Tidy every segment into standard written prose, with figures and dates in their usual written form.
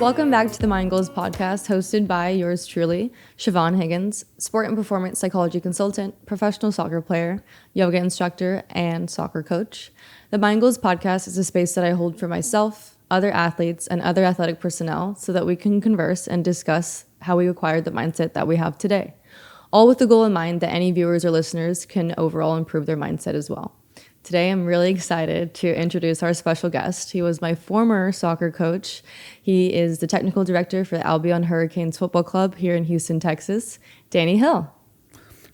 Welcome back to the MindGoals podcast, hosted by yours truly, Siobhan Higgins, sport and performance psychology consultant, professional soccer player, yoga instructor, and soccer coach. The MindGoals podcast is a space that I hold for myself, other athletes, and other athletic personnel so that we can converse and discuss how we acquired the mindset that we have today. All with the goal in mind that any viewers or listeners can overall improve their mindset as well. Today, I'm really excited to introduce our special guest. He was my former soccer coach. He is the technical director for the Albion Hurricanes football club here in Houston, Texas, Danny Hill.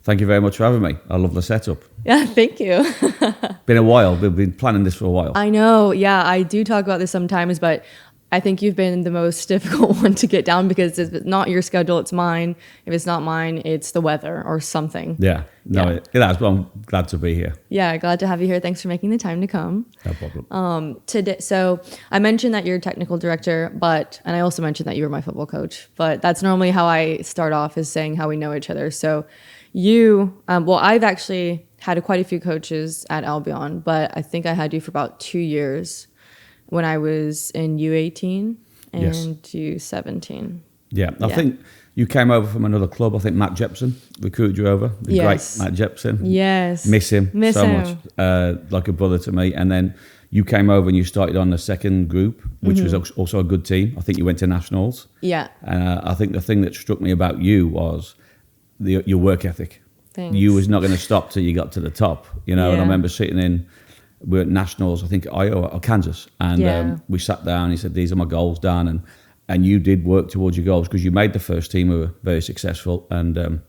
Thank you very much for having me. I love the setup. Yeah, thank you. Been a while. We've been planning this for a while. I know. Yeah, I do talk about this sometimes, but I think you've been the most difficult one to get down because if it's not your schedule, it's mine. If it's not mine, it's the weather or something. Yeah. It has, but I'm glad to be here. Yeah, glad to have you here. Thanks for making the time to come. No problem. Today, so I mentioned that you're technical director, and I also mentioned that you were my football coach, but that's normally how I start off, is saying how we know each other. So I've actually had quite a few coaches at Albion, but I think I had you for about 2 years when I was in U18 and U17. Yeah, I think you came over from another club. I think Matt Jepson recruited you over. The great Matt Jepson. Yes. Miss him so much. Like a brother to me. And then you came over and you started on the second group, which was also a good team. I think you went to nationals. Yeah. And I think the thing that struck me about you was your work ethic. Thanks. You was not going to stop till you got to the top, And I remember we were at nationals, I think Iowa or Kansas, and we sat down. He said, "These are my goals, Dan," and you did work towards your goals because you made the first team. We were very successful, and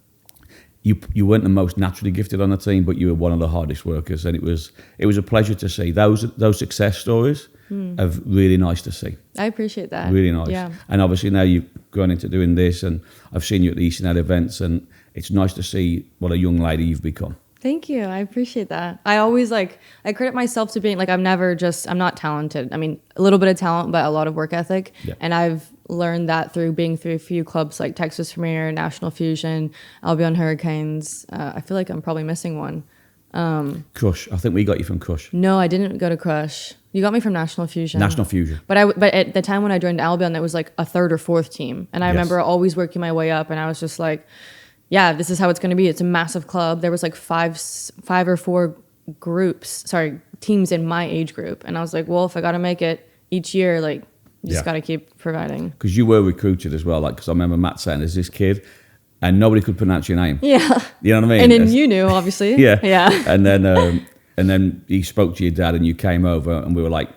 you weren't the most naturally gifted on the team, but you were one of the hardest workers, and it was a pleasure to see those success stories. Are really nice to see. I appreciate that. Really nice. Yeah. And obviously now you've gone into doing this, and I've seen you at the Eastern Ed events, and it's nice to see what a young lady you've become. Thank you. I appreciate that. I always I credit myself to being I'm not talented. I mean, a little bit of talent, but a lot of work ethic. Yeah. And I've learned that through being through a few clubs like Texas Premier, National Fusion, Albion Hurricanes. I feel like I'm probably missing one. Crush. I think we got you from Crush. No, I didn't go to Crush. You got me from National Fusion. National Fusion. But at the time when I joined Albion, that was like a third or fourth team. And I remember always working my way up, and I was just like, yeah, this is how it's going to be. It's a massive club. There was like five or four teams in my age group. And I was like, well, if I got to make it each year, you just got to keep providing. Because you were recruited as well. Because I remember Matt saying, there's this kid, and nobody could pronounce your name. Yeah. You know what I mean? And then you knew, obviously. Yeah. Yeah. And then he spoke to your dad, and you came over, and we were like,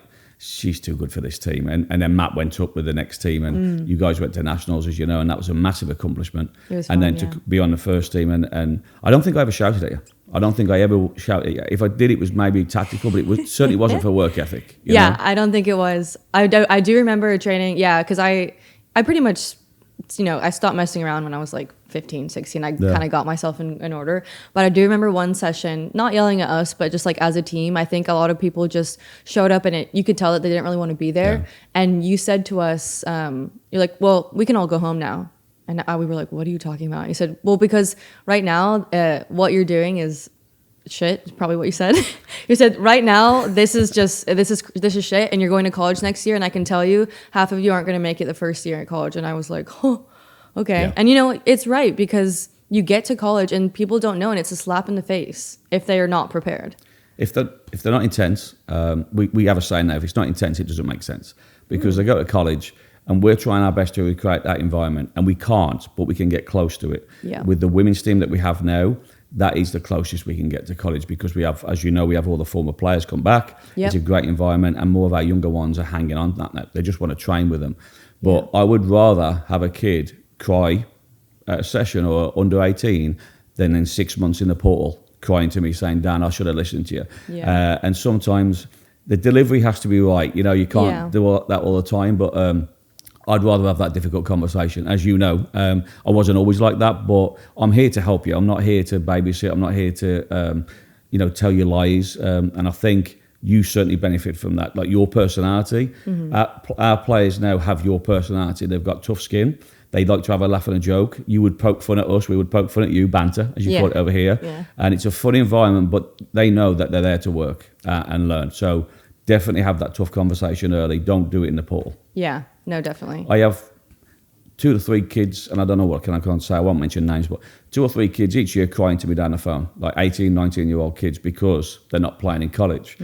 she's too good for this team. And then Matt went up with the next team, and you guys went to nationals, as you know, and that was a massive accomplishment. It was and fun, then to be on the first team, and I don't think I ever shouted at you. I don't think I ever shouted at you. If I did, it was maybe tactical, but it certainly wasn't for work ethic. You know? I don't think it was. I do remember training, because I pretty much, I stopped messing around when I was 15, 16. I kind of got myself in order. But I do remember one session, not yelling at us, but just as a team, I think a lot of people just showed up, and you could tell that they didn't really want to be there. Yeah. And you said to us, you're like, well, we can all go home now. And we were like, what are you talking about? You said, well, because right now, what you're doing is shit. Is probably what you said. You said, right now, this is shit, and you're going to college next year, and I can tell you half of you aren't going to make it the first year at college. And I was like, oh, okay. Yeah. And it's right, because you get to college and people don't know, and it's a slap in the face if they are not prepared. If they're not intense, we have a saying now, if it's not intense, it doesn't make sense, because they go to college. And we're trying our best to recreate that environment, and we can't, but we can get close to it. Yeah. With the women's team that we have now, that is the closest we can get to college, because we have, as you know, we have all the former players come back. Yep. It's a great environment, and more of our younger ones are hanging on to that now. They just want to train with them. But I would rather have a kid cry at a session or under 18 than in 6 months in the portal crying to me saying, Dan, I should have listened to you. Yeah. And sometimes the delivery has to be right. You can't do that all the time, but I'd rather have that difficult conversation. As you know, I wasn't always like that, but I'm here to help you. I'm not here to babysit. I'm not here to, tell you lies. And I think you certainly benefit from that. Like your personality, our players now have your personality. They've got tough skin. They like to have a laugh and a joke. You would poke fun at us. We would poke fun at you, banter, as you call it over here. Yeah. And it's a funny environment, but they know that they're there to work and learn. So definitely have that tough conversation early. Don't do it in the portal. Yeah, no, definitely. I have 2 to 3 kids, and I don't know what I can't say, I won't mention names, but 2 or 3 kids each year crying to me down the phone, like 18, 19-year-old kids, because they're not playing in college.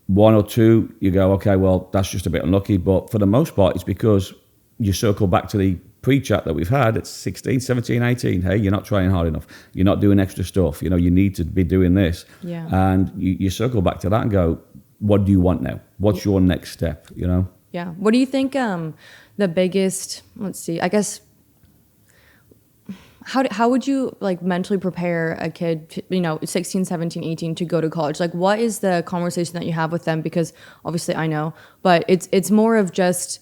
1 or 2, you go, okay, well, that's just a bit unlucky. But for the most part, it's because you circle back to the pre-chat that we've had at 16, 17, 18. Hey, you're not trying hard enough. You're not doing extra stuff. You know, you need to be doing this. Yeah. And you circle back to that and go, what do you want now? What's your next step, you know? Yeah. What do you think the biggest, let's see, I guess, how would you like mentally prepare a kid, 16, 17, 18 to go to college? Like, what is the conversation that you have with them? Because obviously I know, but it's more of just,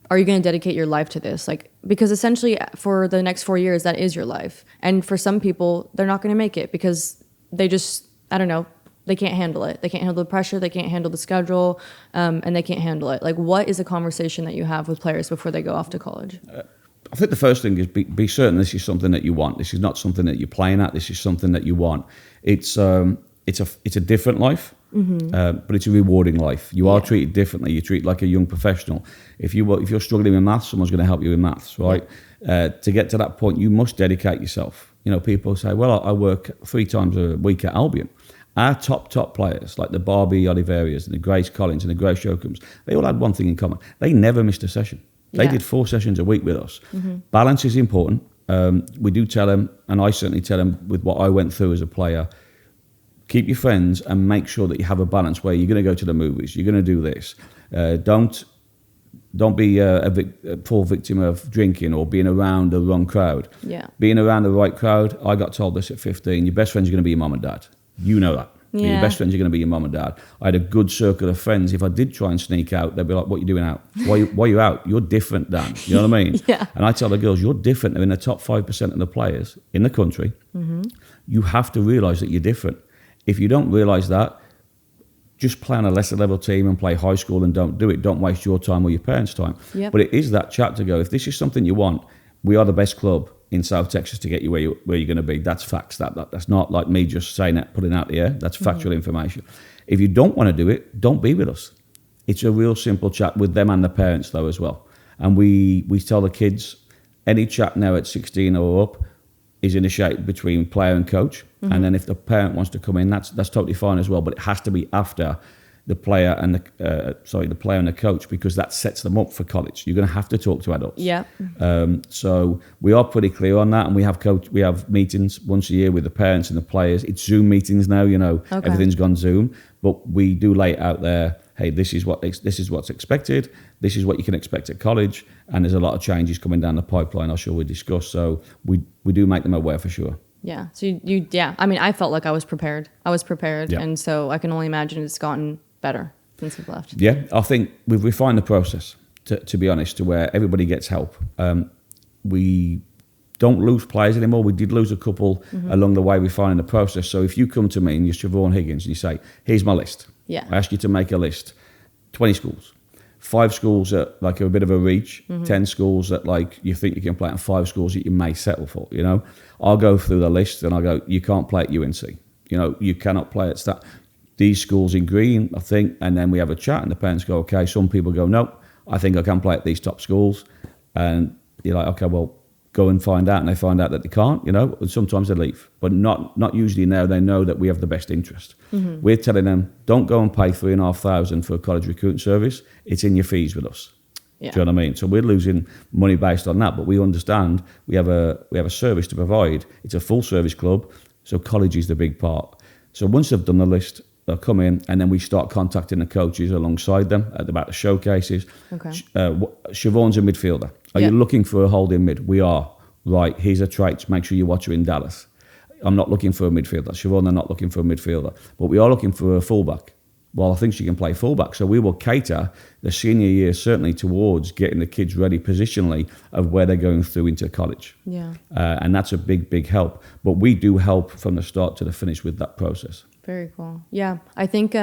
are you going to dedicate your life to this? Like, because essentially for the next 4 years, that is your life. And for some people, they're not going to make it because they just, I don't know, they can't handle it. They can't handle the pressure. They can't handle the schedule, and they can't handle it. Like, what is a conversation that you have with players before they go off to college? I think the first thing is be certain this is something that you want. This is not something that you're playing at. This is something that you want. It's a different life, but it's a rewarding life. You are treated differently. You're treated like a young professional. If you're struggling with maths, someone's going to help you with maths, right? To get to that point, you must dedicate yourself. You know, people say, well, I work 3 times a week at Albion. Our top players, like the Barbie Oliverias and the Grace Collins and the Grace Shokums, they all had one thing in common. They never missed a session. They did 4 sessions a week with us. Balance is important. We do tell them, and I certainly tell them with what I went through as a player, keep your friends and make sure that you have a balance where you're going to go to the movies, you're going to do this. Don't be a poor victim of drinking or being around the wrong crowd. Yeah. Being around the right crowd, I got told this at 15, your best friends are going to be your mum and dad. You know that. Yeah. Your best friends are going to be your mum and dad. I had a good circle of friends. If I did try and sneak out, they'd be like, what are you doing out? Why are you out? You're different, Dan. You know what I mean? Yeah. And I tell the girls, you're different. They're in the top 5% of the players in the country. You have to realise that you're different. If you don't realise that, just play on a lesser level team and play high school and don't do it. Don't waste your time or your parents' time. Yep. But it is that chat to go, if this is something you want, we are the best club in South Texas to get you where you're going to be. That's facts. That's not like me just saying that, putting it out the air. That's factual information. If you don't want to do it, don't be with us. It's a real simple chat with them and the parents though as well. And we tell the kids, any chat now at 16 or up is initiated between player and coach. And then if the parent wants to come in, that's totally fine as well. But it has to be after the player and the player and the coach, because that sets them up for college. You're going to have to talk to adults. Yeah. So we are pretty clear on that, and we have meetings once a year with the parents and the players. It's Zoom meetings now. Everything's gone Zoom, but we do lay it out there. Hey, this is what's expected. This is what you can expect at college, and there's a lot of changes coming down the pipeline. I'm sure we discuss. So we do make them aware for sure. Yeah. So you I mean, I felt like I was prepared. Yeah. And so I can only imagine it's gotten better since we've left. Yeah, I think we've refined the process, to be honest, to where everybody gets help. We don't lose players anymore. We did lose a couple along the way refining the process. So if you come to me and you're Siobhan Higgins and you say, here's my list. Yeah. I ask you to make a list. 20 schools. 5 schools that like are a bit of a reach, 10 schools that like you think you can play, and 5 schools that you may settle for, I'll go through the list and I'll go, you can't play at UNC. You cannot play at these schools in green, I think, and then we have a chat and the parents go, okay, some people go, no, I think I can play at these top schools. And you're like, okay, well, go and find out. And they find out that they can't, and sometimes they leave. But not usually now. They know that we have the best interest. We're telling them, don't go and pay $3,500 for a college recruiting service. It's in your fees with us. Yeah. Do you know what I mean? So we're losing money based on that, but we understand we have a service to provide. It's a full service club, so college is the big part. So once they've done the list, they'll come in, and then we start contacting the coaches alongside them about the showcases. Okay. Siobhan's a midfielder. Are you looking for a holding mid? We are. Right, here's her traits. Make sure you watch her in Dallas. I'm not looking for a midfielder. Siobhan, I'm not looking for a midfielder. But we are looking for a fullback. Well, I think she can play fullback. So we will cater the senior year certainly towards getting the kids ready positionally of where they're going through into college. Yeah. And that's a big, big help. But we do help from the start to the finish with that process. Very cool. Yeah. I think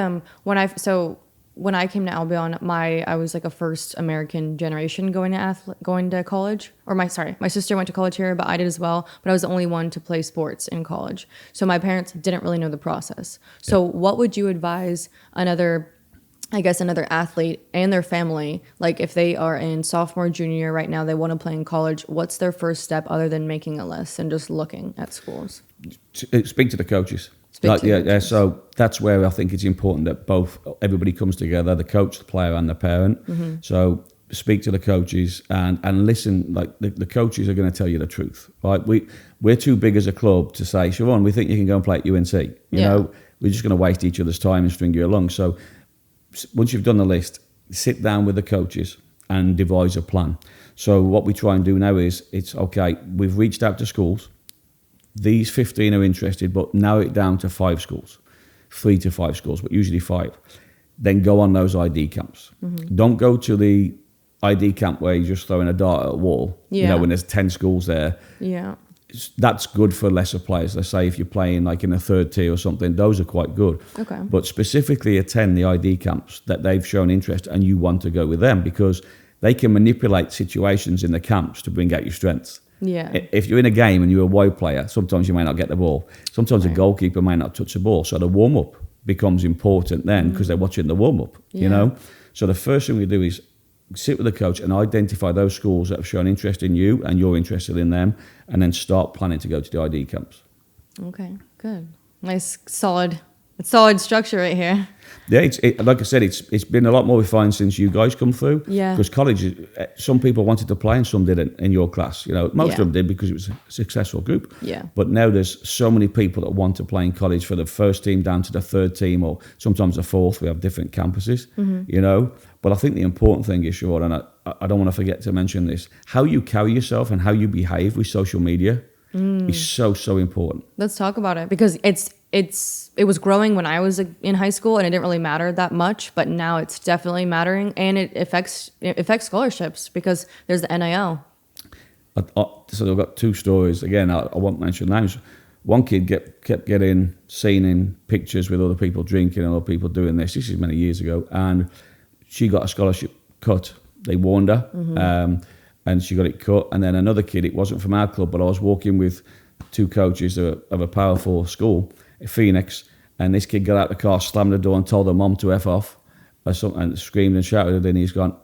when I came to Albion, I was like a first American generation going to college. Or my sister went to college here, but I did as well. But I was the only one to play sports in college. So my parents didn't really know the process. So what would you advise another I guess, another athlete and their family, like if they are in sophomore, junior year right now, they want to play in college, what's their first step other than making a list and just looking at schools? Speak to the coaches. So that's where I think it's important that everybody comes together, the coach, the player, and the parent. Mm-hmm. So speak to the coaches and listen. Like the coaches are going to tell you the truth, right? We're too big as a club to say, Siobhan, we think you can go and play at UNC. You know, we're just going to waste each other's time and string you along. So once you've done the list, sit down with the coaches and devise a plan. So what we try and do now is, it's okay, we've reached out to schools. These 15 are interested, but narrow it down to 5 schools, 3 to 5 schools, but usually 5. Then go on those ID camps. Mm-hmm. Don't go to the ID camp where you're just throwing a dart at a wall, you know, when there's 10 schools there. Yeah. That's good for lesser players. Let's say if you're playing like in a 3rd tier or something, those are quite good. Okay. But specifically attend the ID camps that they've shown interest and you want to go with them, because they can manipulate situations in the camps to bring out your strengths. Yeah. If you're in a game and you're a wide player, sometimes you may not get the ball. Sometimes a goalkeeper may not touch the ball. So the warm-up becomes important then because they're watching the warm-up, you know? So the first thing we do is sit with the coach and identify those schools that have shown interest in you and you're interested in them, and then start planning to go to the ID camps. Okay, good. Nice, solid structure right here. Yeah, like I said, it's been a lot more refined since you guys come through. Yeah. Because college, some people wanted to play and some didn't in your class. You know, most of them did because it was a successful group. Yeah. But now there's so many people that want to play in college, for the first team down to the 3rd team, or sometimes the 4th. We have different campuses, you know. But I think the important thing is, Siobhan, and I don't want to forget to mention this, how you carry yourself and how you behave with social media is so important. Let's talk about it, because it was growing when I was in high school and it didn't really matter that much, but now it's definitely mattering, and it affects scholarships because there's the NIL. So I've got 2 stories. Again, I won't mention names. One kid kept getting seen in pictures with other people drinking and other people doing this. This is many years ago, and she got a scholarship cut. They warned her, and she got it cut. And then another kid, it wasn't from our club, but I was walking with 2 coaches of a powerful school, Phoenix, and this kid got out of the car, slammed the door and told her mom to F off, and screamed and shouted, and he's gone,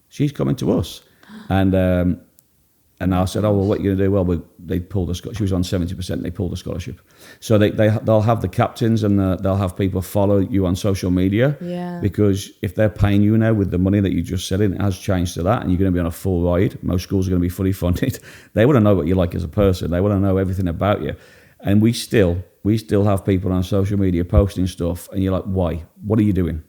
she's coming to us. And I said, oh, well, what are you going to do? Well, they pulled the scholarship. She was on 70%, they pulled the scholarship. So they'll have the captains and they'll have people follow you on social media. Yeah. Because if they're paying you now with the money that you just said in, it has changed to that, and you're going to be on a full ride. Most schools are going to be fully funded. They want to know what you're like as a person. They want to know everything about you. And we still have people on social media posting stuff, and you're like, why? What are you doing?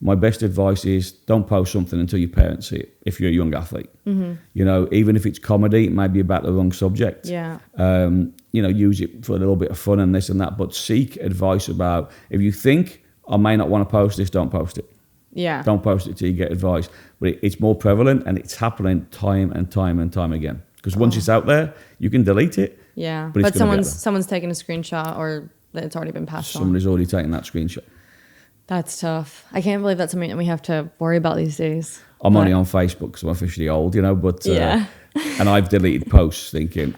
My best advice is, don't post something until your parents see it, if you're a young athlete. Mm-hmm. You know, even if it's comedy, it might be about the wrong subject. Yeah. You know, use it for a little bit of fun and this and that, but seek advice about, if you think, I may not want to post this, don't post it. Yeah. Don't post it till you get advice. But it's more prevalent, and it's happening time and time and time again. Because once it's out there, you can delete it. Yeah, but someone's taken a screenshot, or it's already been passed on. Somebody's already taken that screenshot. That's tough. I can't believe that's something that we have to worry about these days. I'm only on Facebook because I'm officially old, you know, but and I've deleted posts thinking,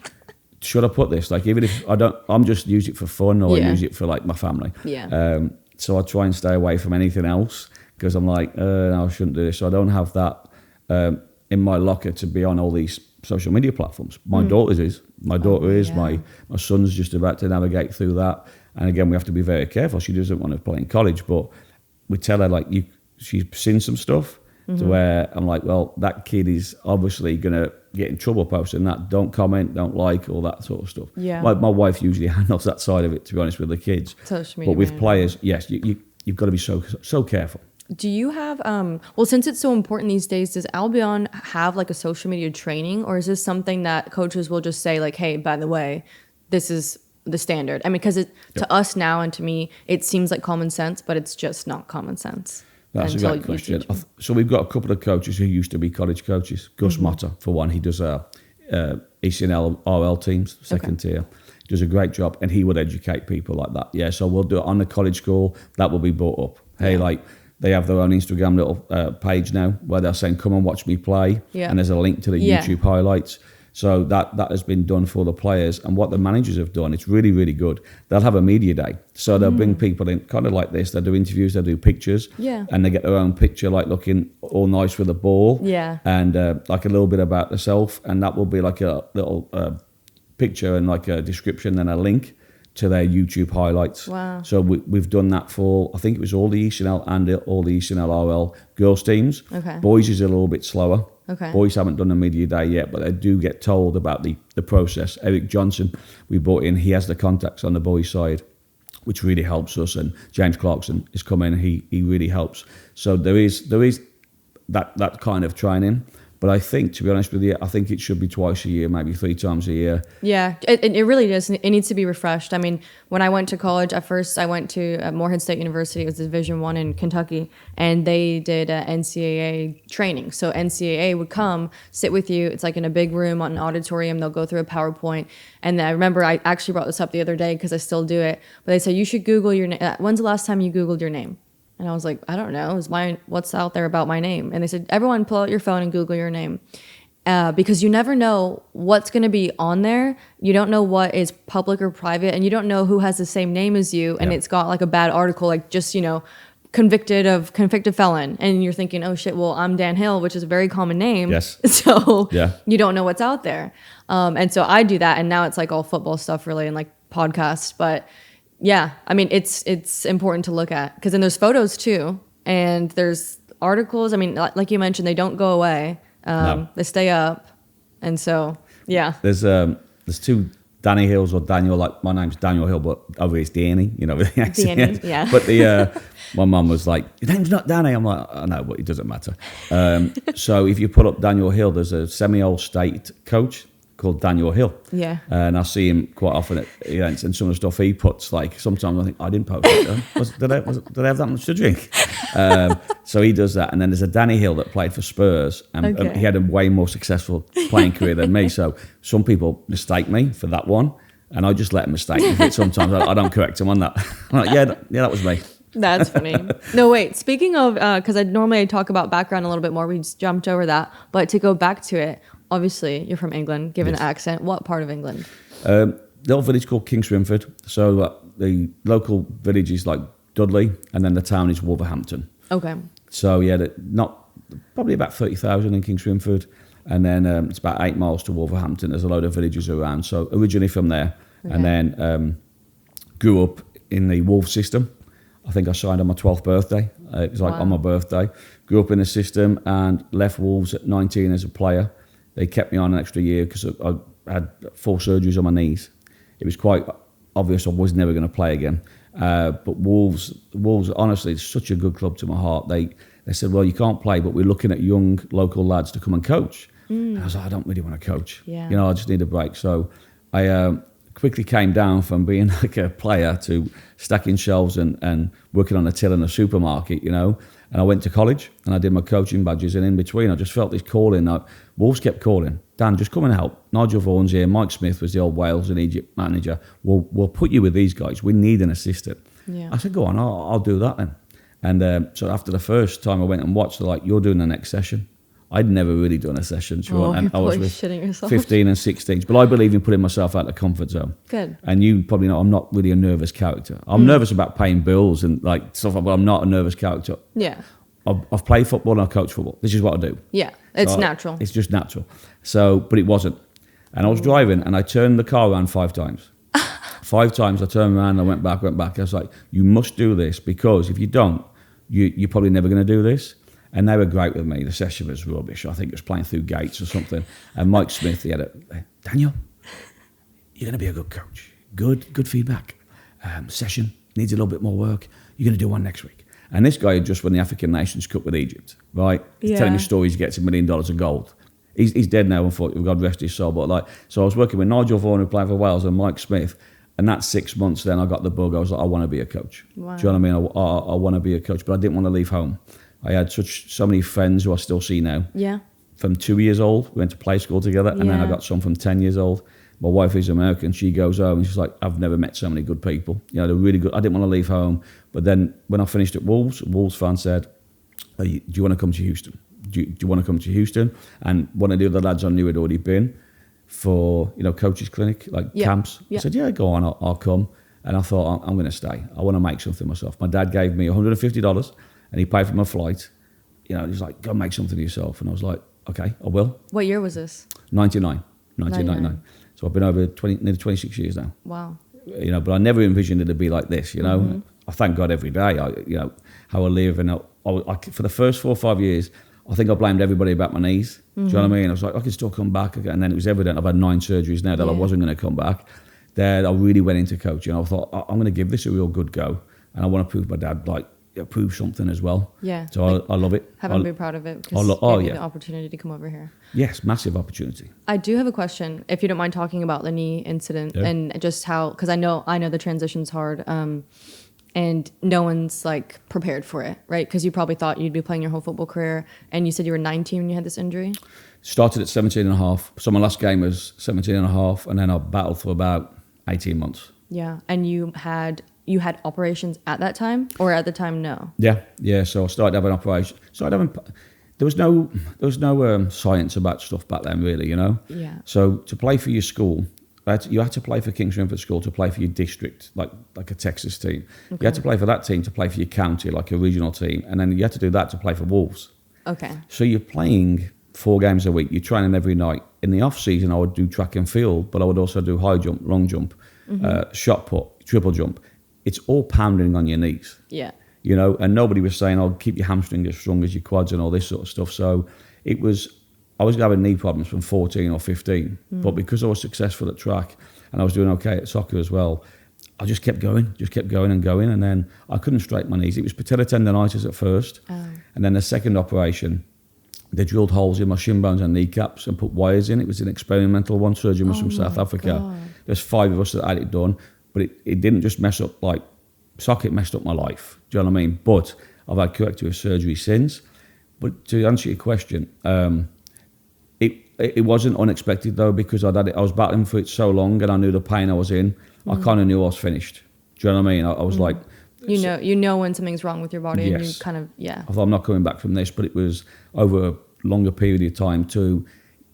should I put this? Like, even if I don't, I'm just use it for fun, or I use it for like my family. Yeah. So I try and stay away from anything else, because I'm like, no, I shouldn't do this. So I don't have that in my locker to be on all these social media platforms. My daughter's is. My daughter is. My son's just about to navigate through that. And again, we have to be very careful. She doesn't want to play in college, but we tell her, like, she's seen some stuff to where I'm like, well, that kid is obviously going to get in trouble posting that. Don't comment, don't like, all that sort of stuff. Yeah. My wife usually handles that side of it, to be honest, with the kids. Social media, but with players, yes, you've got to be so careful. Do you have, well, since it's so important these days, does Albion have like a social media training, or is this something that coaches will just say, like, hey, by the way, this is the standard? I mean, because to us now, and to me, it seems like common sense, but it's just not common sense. That's a great question. So we've got a couple of coaches who used to be college coaches. Gus Motta, for one, he does ECNL RL teams, second tier. He does a great job, and he would educate people like that. Yeah, so we'll do it on the college school. That will be brought up. Hey, like, they have their own Instagram little page now where they're saying, come and watch me play. Yeah. And there's a link to the YouTube highlights. So that has been done for the players. And what the managers have done, it's really, really good. They'll have a media day. So they'll bring people in kind of like this. They'll do interviews, they'll do pictures. Yeah. And they get their own picture, like looking all nice with a ball. Yeah. And like a little bit about themselves. And that will be like a little picture and like a description and a link to their YouTube highlights. Wow. So we've done that for, I think it was all the ECNL and all the ECNL RL girls teams. Okay. Boys is a little bit slower. Okay. Boys haven't done a media day yet, but they do get told about the process. Eric Johnson, we brought in, he has the contacts on the boys' side, which really helps us. And James Clarkson is coming, he really helps. So there is that kind of training. But I think, to be honest with you, I think it should be twice a year, maybe 3 times a year. Yeah, it really does. It needs to be refreshed. I mean, when I went to college, at first I went to Morehead State University. It was Division I in Kentucky, and they did NCAA training. So NCAA would come, sit with you. It's like in a big room on an auditorium. They'll go through a PowerPoint. And I remember I actually brought this up the other day because I still do it. But they said, you should Google your name. When's the last time you Googled your name? And I was like, I don't know. What's out there about my name? And they said, everyone pull out your phone and Google your name. Because you never know what's going to be on there. You don't know what is public or private. And you don't know who has the same name as you. And it's got like a bad article, like just, convicted felon. And you're thinking, oh shit, well, I'm Dan Hill, which is a very common name. Yes. So you don't know what's out there. And so I do that. And now it's like all football stuff really and like podcasts. But yeah, I mean, it's important to look at because then there's photos too, and there's articles. I mean, like you mentioned, they don't go away. No. They stay up, and so yeah. There's 2 Danny Hills or Daniel. Like my name's Daniel Hill, but over it's Danny. With the accent. Danny, yeah. But my mum was like, "Your name's not Danny." I'm like, "I know, but it doesn't matter." So if you put up Daniel Hill, there's a semi-old state coach called Daniel Hill. Yeah. And I see him quite often at events, and some of the stuff he puts, like sometimes I think, I didn't post it. Did I have that much to drink? So he does that. And then there's a Danny Hill that played for Spurs, and he had a way more successful playing career than me. So some people mistake me for that one, and I just let them mistake me. Sometimes I don't correct them on that. I'm like, yeah, that was me. That's funny. No, wait. Speaking of, because I normally talk about background a little bit more, we just jumped over that. But to go back to it, obviously you're from England, given the accent. What part of England? The little village called Kings Swinford. So the local village is like Dudley, and then the town is Wolverhampton. Okay. So yeah, probably about 30,000 in Kings Swinford, and then it's about 8 miles to Wolverhampton. There's a load of villages around. So originally from there, and then grew up in the Wolves system. I think I signed on my 12th birthday. It was like on my birthday. Grew up in the system and left Wolves at 19 as a player. They kept me on an extra year because I had 4 surgeries on my knees. It was quite obvious I was never going to play again. But Wolves, honestly, it's such a good club to my heart. They said, well, you can't play, but we're looking at young local lads to come and coach. And I was like, I don't really want to coach. Yeah. I just need a break. So I quickly came down from being like a player to stacking shelves and working on a till in a supermarket, And I went to college and I did my coaching badges, and in between I just felt this calling. Wolves kept calling, Dan, just come and help. Nigel Vaughan's here. Mike Smith was the old Wales and Egypt manager. We'll put you with these guys. We need an assistant. Yeah. I said, go on, I'll do that then. And so after the first time I went and watched, they're like, you're doing the next session. I'd never really done a session, and I was with 15 and 16. But I believe in putting myself out of the comfort zone. Good. And you probably know I'm not really a nervous character. I'm nervous about paying bills and like stuff, but I'm not a nervous character. Yeah. I've played football and I coach football. This is what I do. Yeah, it's natural. It's just natural. So, but it wasn't. And I was driving and I turned the car around 5 times. 5 times I turned around and I went back. I was like, you must do this, because if you don't, you're probably never going to do this. And they were great with me. The session was rubbish. I think it was playing through gates or something. And Mike Smith, he had Daniel, you're going to be a good coach. Good feedback. Session needs a little bit more work. You're going to do one next week. And this guy had just won the African Nations Cup with Egypt, right? He's telling me stories. He gets $1 million of gold. He's dead now, unfortunately. God rest his soul. But so I was working with Nigel Vaughan, who played for Wales, and Mike Smith. And that 6 months, then I got the bug. I was like, I want to be a coach. Wow. Do you know what I mean? I want to be a coach, but I didn't want to leave home. I had so many friends who I still see now. Yeah. From 2 years old, we went to play school together, and then I got some from 10 years old. My wife is American. She goes home and she's like, I've never met so many good people. They're really good. I didn't want to leave home. But then when I finished at Wolves, a Wolves fan said, do you want to come to Houston? Do you want to come to Houston? And one of the other lads I knew had already been. for, coaches clinic, like camps. I said, yeah, go on, I'll come. And I thought, I'm going to stay. I want to make something myself. My dad gave me $150 and he paid for my flight. He's like, go make something of yourself. And I was like, okay, I will. What year was this? 1999. So I've been over nearly 26 years now. Wow. But I never envisioned it to be like this, Mm-hmm. I thank God every day, how I live. And I, for the first 4 or 5 years, I think I blamed everybody about my knees. Mm-hmm. Do you know what I mean? I was like, I can still come back again. And then it was evident I've had 9 surgeries now that I wasn't going to come back. Then I really went into coaching. I thought, I'm going to give this a real good go. And I want to prove my dad, prove something as well. Yeah. So I love it. Have him be proud of it because you had the opportunity to come over here. Yes, massive opportunity. I do have a question, if you don't mind talking about the knee incident and just how, because I know the transition's hard and no one's prepared for it, right? Because you probably thought you'd be playing your whole football career, and you said you were 19 when you had this injury? Started at 17 and a half. So my last game was 17 and a half, and then I battled for about 18 months. Yeah, and you had operations at that time, or at the time, no? Yeah. So I started having operations. There was no science about stuff back then, really, Yeah. So to play for your school, you had to play for King's Rinford School to play for your district, like a Texas team. Okay. You had to play for that team to play for your county, like a regional team, and then you had to do that to play for Wolves. Okay. So you're playing 4 games a week. You're training every night. In the off season, I would do track and field, but I would also do high jump, long jump, shot put, triple jump. It's all pounding on your knees. Yeah. And nobody was saying, keep your hamstring as strong as your quads and all this sort of stuff. So I was having knee problems from 14 or 15, but because I was successful at track and I was doing okay at soccer as well, I just kept going, and then I couldn't straighten my knees. It was patella tendonitis at first, and then the second operation, they drilled holes in my shin bones and kneecaps and put wires in. It was an experimental one. Surgeon was from South Africa. God. There's 5 of us that had it done, but it didn't just mess up soccer, it messed up my life. Do you know what I mean? But I've had corrective surgery since. But to answer your question, it wasn't unexpected though, because I was battling for it so long and I knew the pain I was in. I kind of knew I was finished. Do you know what I mean? I was like... You know when something's wrong with your body, and you kind of, I thought, I'm not coming back from this, but it was over a longer period of time too.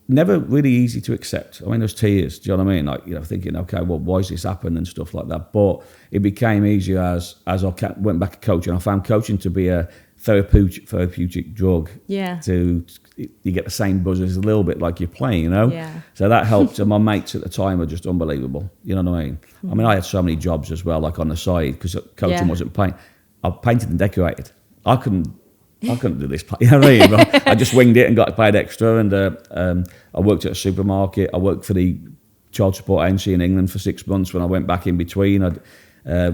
Never really easy to accept. I mean, there's tears, do you know what I mean? Thinking, okay, well, why has this happened and stuff like that. But it became easier as I went back to coaching. I found coaching to be a therapeutic drug. Yeah. You get the same buzz as a little bit like you're playing, Yeah. So that helped. And my mates at the time were just unbelievable. You know what I mean? Mm-hmm. I mean, I had so many jobs as well, on the side, because coaching wasn't paint. I painted and decorated. I couldn't do this. You know what I mean? I just winged it and got paid extra. And I worked at a supermarket. I worked for the child support agency in England for 6 months. When I went back in between, I'd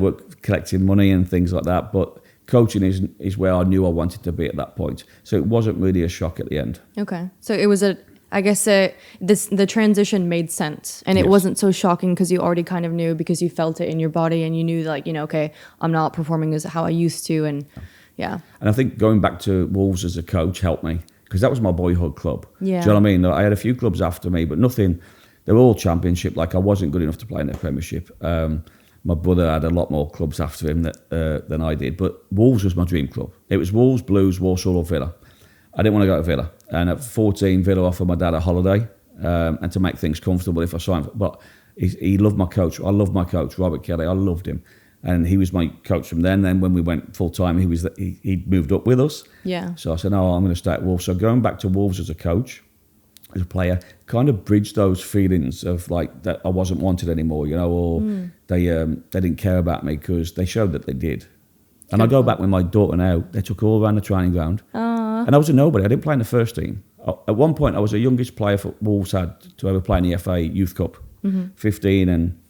worked collecting money and things like that. But coaching is where I knew I wanted to be at that point. So it wasn't really a shock at the end. Okay. So it was the transition made sense, and it wasn't so shocking because you already kind of knew, because you felt it in your body and you knew okay, I'm not performing as how I used to. And yeah. And I think going back to Wolves as a coach helped me, because that was my boyhood club. Yeah. Do you know what I mean? I had a few clubs after me, but nothing, they were all championship. I wasn't good enough to play in the Premiership. My brother had a lot more clubs after him than I did, but Wolves was my dream club. It was Wolves, Blues, Walsall or Villa. I didn't want to go to Villa. And at 14, Villa offered my dad a holiday and to make things comfortable if I signed. But he loved my coach. I loved my coach, Robert Kelly. I loved him. And he was my coach from then. Then when we went full-time, he moved up with us. Yeah. So I said, no, I'm going to stay at Wolves. So going back to Wolves as a coach, as a player, kind of bridged those feelings of that I wasn't wanted anymore, or they didn't care about me, because they showed that they did. And I go back with my daughter now. They took her all around the training ground. And I was a nobody. I didn't play in the first team. At one point, I was the youngest player for Wolves had to ever play in the FA Youth Cup. 15 and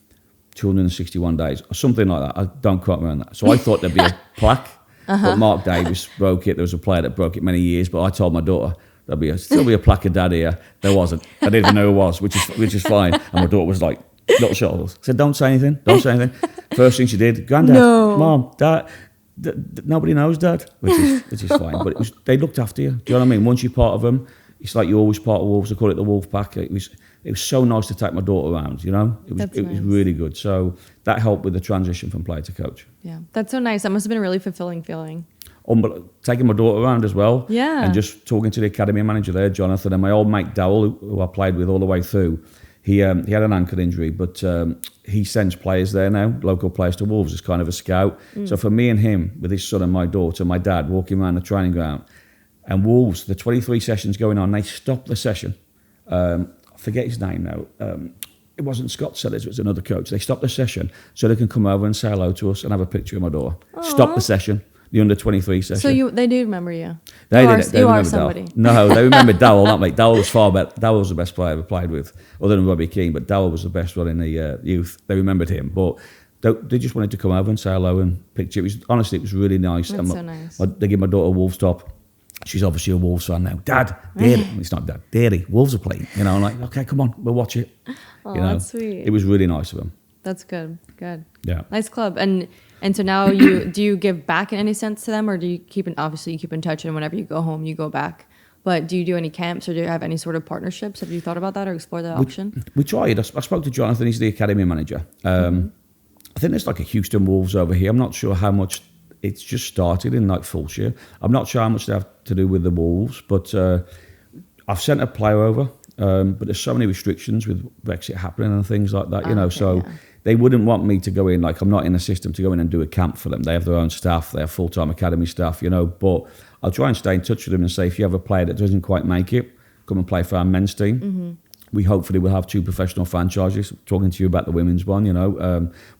261 days, or something like that. I don't quite remember that. So I thought there'd be a plaque, but Mark Davis broke it. There was a player that broke it many years, but I told my daughter, there'll still be a plaque of Dad here. There wasn't. I didn't even know who it was, which is fine. And my daughter was like, little shoulders. I said, don't say anything. First thing she did, Granddad, Mom, Dad, nobody knows, Dad, which is fine. But they looked after you. Do you know what I mean? Once you're part of them, it's like you're always part of Wolves. I call it the Wolf Pack. It was so nice to take my daughter around. It was really good. So that helped with the transition from player to coach. Yeah, that's so nice. That must have been a really fulfilling feeling. Taking my daughter around as well. Yeah. And just talking to the academy manager there, Jonathan, and my old mate Dowell, who I played with all the way through. He had an ankle injury, but he sends players there now, local players to Wolves as kind of a scout. So for me and him, with his son and my daughter, my dad walking around the training ground, and Wolves, the 23 sessions going on, they stopped the session. I forget his name now. It wasn't Scott Sellers, it was another coach. They stopped the session so they can come over and say hello to us and have a picture of my daughter. Stop the session, the under 23 session. So they do remember you. They did. They you are remember somebody. Dowell. No, they remember Dowell, not me. Dowell was far better. Dowell was the best player I ever played with, other than Robbie Keane. But Dowell was the best one in the youth. They remembered him, but they just wanted to come over and say hello and picture. Honestly, it was really nice. That's so nice. They give my daughter a Wolves top. She's obviously a Wolves fan now. Dad, Daddy. It's not Dad, Daddy. Wolves are playing. I'm like, okay, come on, we'll watch it. Oh, that's sweet. It was really nice of them. That's good. Good. Yeah. Nice club. And so now do you give back in any sense to them, or do you obviously you keep in touch, and whenever you go home you go back? But do you do any camps, or do you have any sort of partnerships? Have you thought about that or explored that option? We tried. I spoke to Jonathan. He's the academy manager. I think there's like a Houston Wolves over here. I'm not sure how much. It's just started in like Fulshire. I'm not sure how much they have to do with the Wolves, but I've sent a player over. But there's so many restrictions with Brexit happening and things like that, they wouldn't want me to go in, like I'm not in the system to go in and do a camp for them. They have their own staff, they have full-time academy staff, but I'll try and stay in touch with them and say, if you have a player that doesn't quite make it, come and play for our men's team. We hopefully will have 2 professional franchises. Talking to you about the women's one,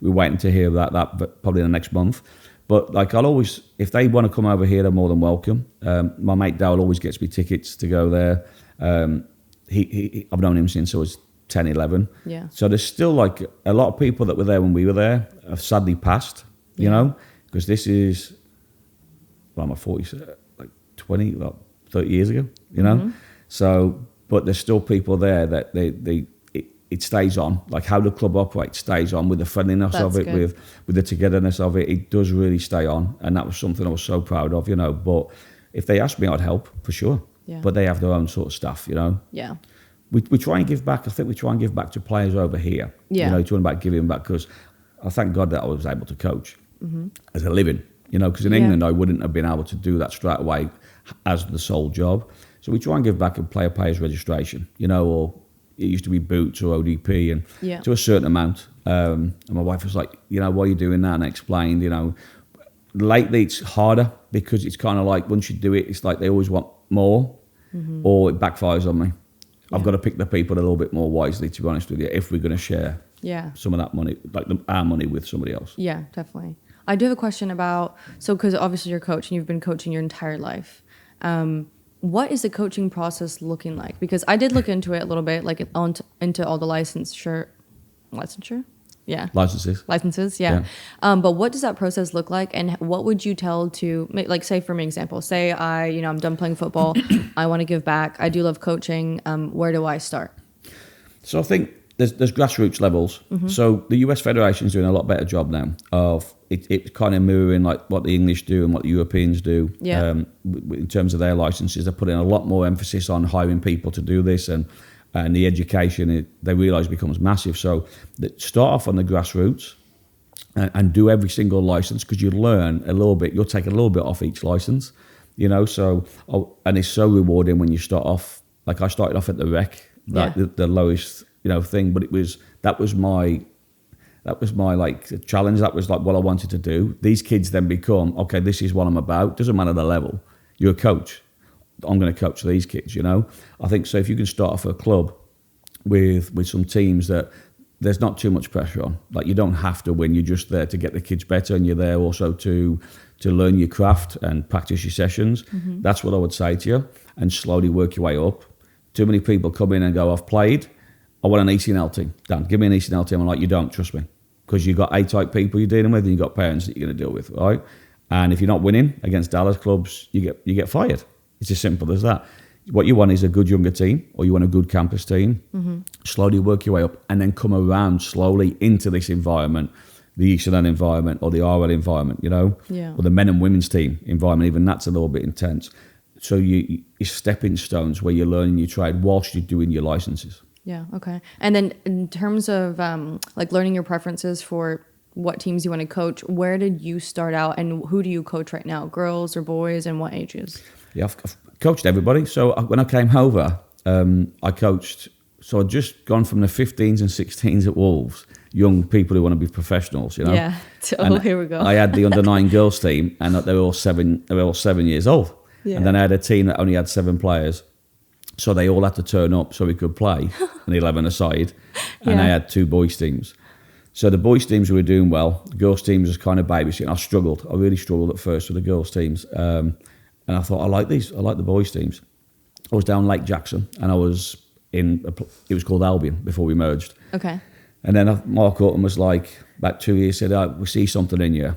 we're waiting to hear that probably in the next month. But like I'll always, if they want to come over here, they're more than welcome. My mate Dowell always gets me tickets to go there. I've known him since I was 10, 11. Yeah. So there's still like a lot of people that were there when we were there have sadly passed, because this is, I'm a 40, like 20, like 30 years ago, So, but there's still people there that it stays on. Like how the club operates stays on with the friendliness of it, with the togetherness of it. It does really stay on. And that was something I was so proud of, But if they asked me, I'd help for sure. Yeah. But they have their own sort of stuff, Yeah. We try and give back. I think we try and give back to players over here. Yeah. Talking about giving back, because I thank God that I was able to coach as a living, because in England I wouldn't have been able to do that straight away as the sole job. So we try and give back and player payers registration, or it used to be boots or ODP, and to a certain amount. And my wife was like, why are you doing that? And I explained, lately it's harder because it's kind of like once you do it, it's like they always want more, or it backfires on me. I've got to pick the people a little bit more wisely, to be honest with you, if we're going to share some of that money, like our money, with somebody else. Yeah, definitely. I do have a question about, because obviously you're a coach and you've been coaching your entire life. What is the coaching process looking like? Because I did look into it a little bit, like into all the licensure? Yeah. Licenses, yeah. But what does that process look like, and what would you tell to, like, say for example, say I'm done playing football, I want to give back, I do love coaching, where do I start? So I think there's grassroots levels. So the US Federation is doing a lot better job now of it kind of mirroring like what the English do and what the Europeans do. In terms of their licenses, they're putting a lot more emphasis on hiring people to do this, and the education, they realise becomes massive. So start off on the grassroots and do every single licence, because you learn a little bit. You'll take a little bit off each licence, and it's so rewarding when you start off. Like I started off at the rec, the lowest thing, but that was my like challenge. That was like what I wanted to do. These kids then become, okay, this is what I'm about. Doesn't matter the level. You're a coach. I'm going to coach these kids, I think so. If you can start off a club with some teams that there's not too much pressure on, like you don't have to win, you're just there to get the kids better, and you're there also to learn your craft and practice your sessions. That's what I would say to you, and slowly work your way up. Too many people come in and go, I've played, I want an ECNL team. Dan, give me an ECNL team. I'm like, you don't, trust me, because you've got A-type people you're dealing with, and you've got parents that you're going to deal with, right? And if you're not winning against Dallas clubs, you get fired. It's as simple as that. What you want is a good younger team, or you want a good campus team. Slowly work your way up, and then come around slowly into this environment, the ECNL environment or the RL environment, or the men and women's team environment. Even that's a little bit intense. So you're stepping stones where you're learning your trade whilst you're doing your licenses. Yeah, okay. And then in terms of like learning your preferences for what teams you want to coach, where did you start out, and who do you coach right now? Girls or boys, and what ages? Yeah, I've coached everybody. So when I came over, I coached So I'd just gone from the 15s and 16s at Wolves, young people who want to be professionals, you know. Yeah. So here we go. I had the under-9 girls team, and they were all 7 years old. Yeah. And then I had a team that only had 7 players. So they all had to turn up so we could play, an 11-a-side. And I had 2 boys' teams. So the boys' teams were doing well. The girls' teams was kind of babysitting. I struggled. I really struggled at first with the girls' teams. And I thought, I like these. I like the boys' teams. I was down Lake Jackson, and I was it was called Albion before we merged. Okay. And then Mark Houghton was like, about 2 years, said, we see something in you.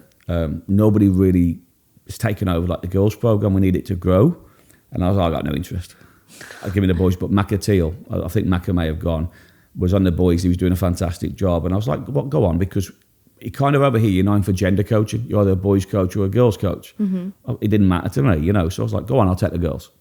Nobody really is taking over like the girls' program. We need it to grow. And I was like, I got no interest. I'll give me the boys. But Macateel, I think Macca may have gone, was on the boys. He was doing a fantastic job. And I was like, well, go on, because you kind of over here, you're known for gender coaching. You're either a boys' coach or a girls' coach. Mm-hmm. It didn't matter to me, you know. So I was like, go on, I'll take the girls.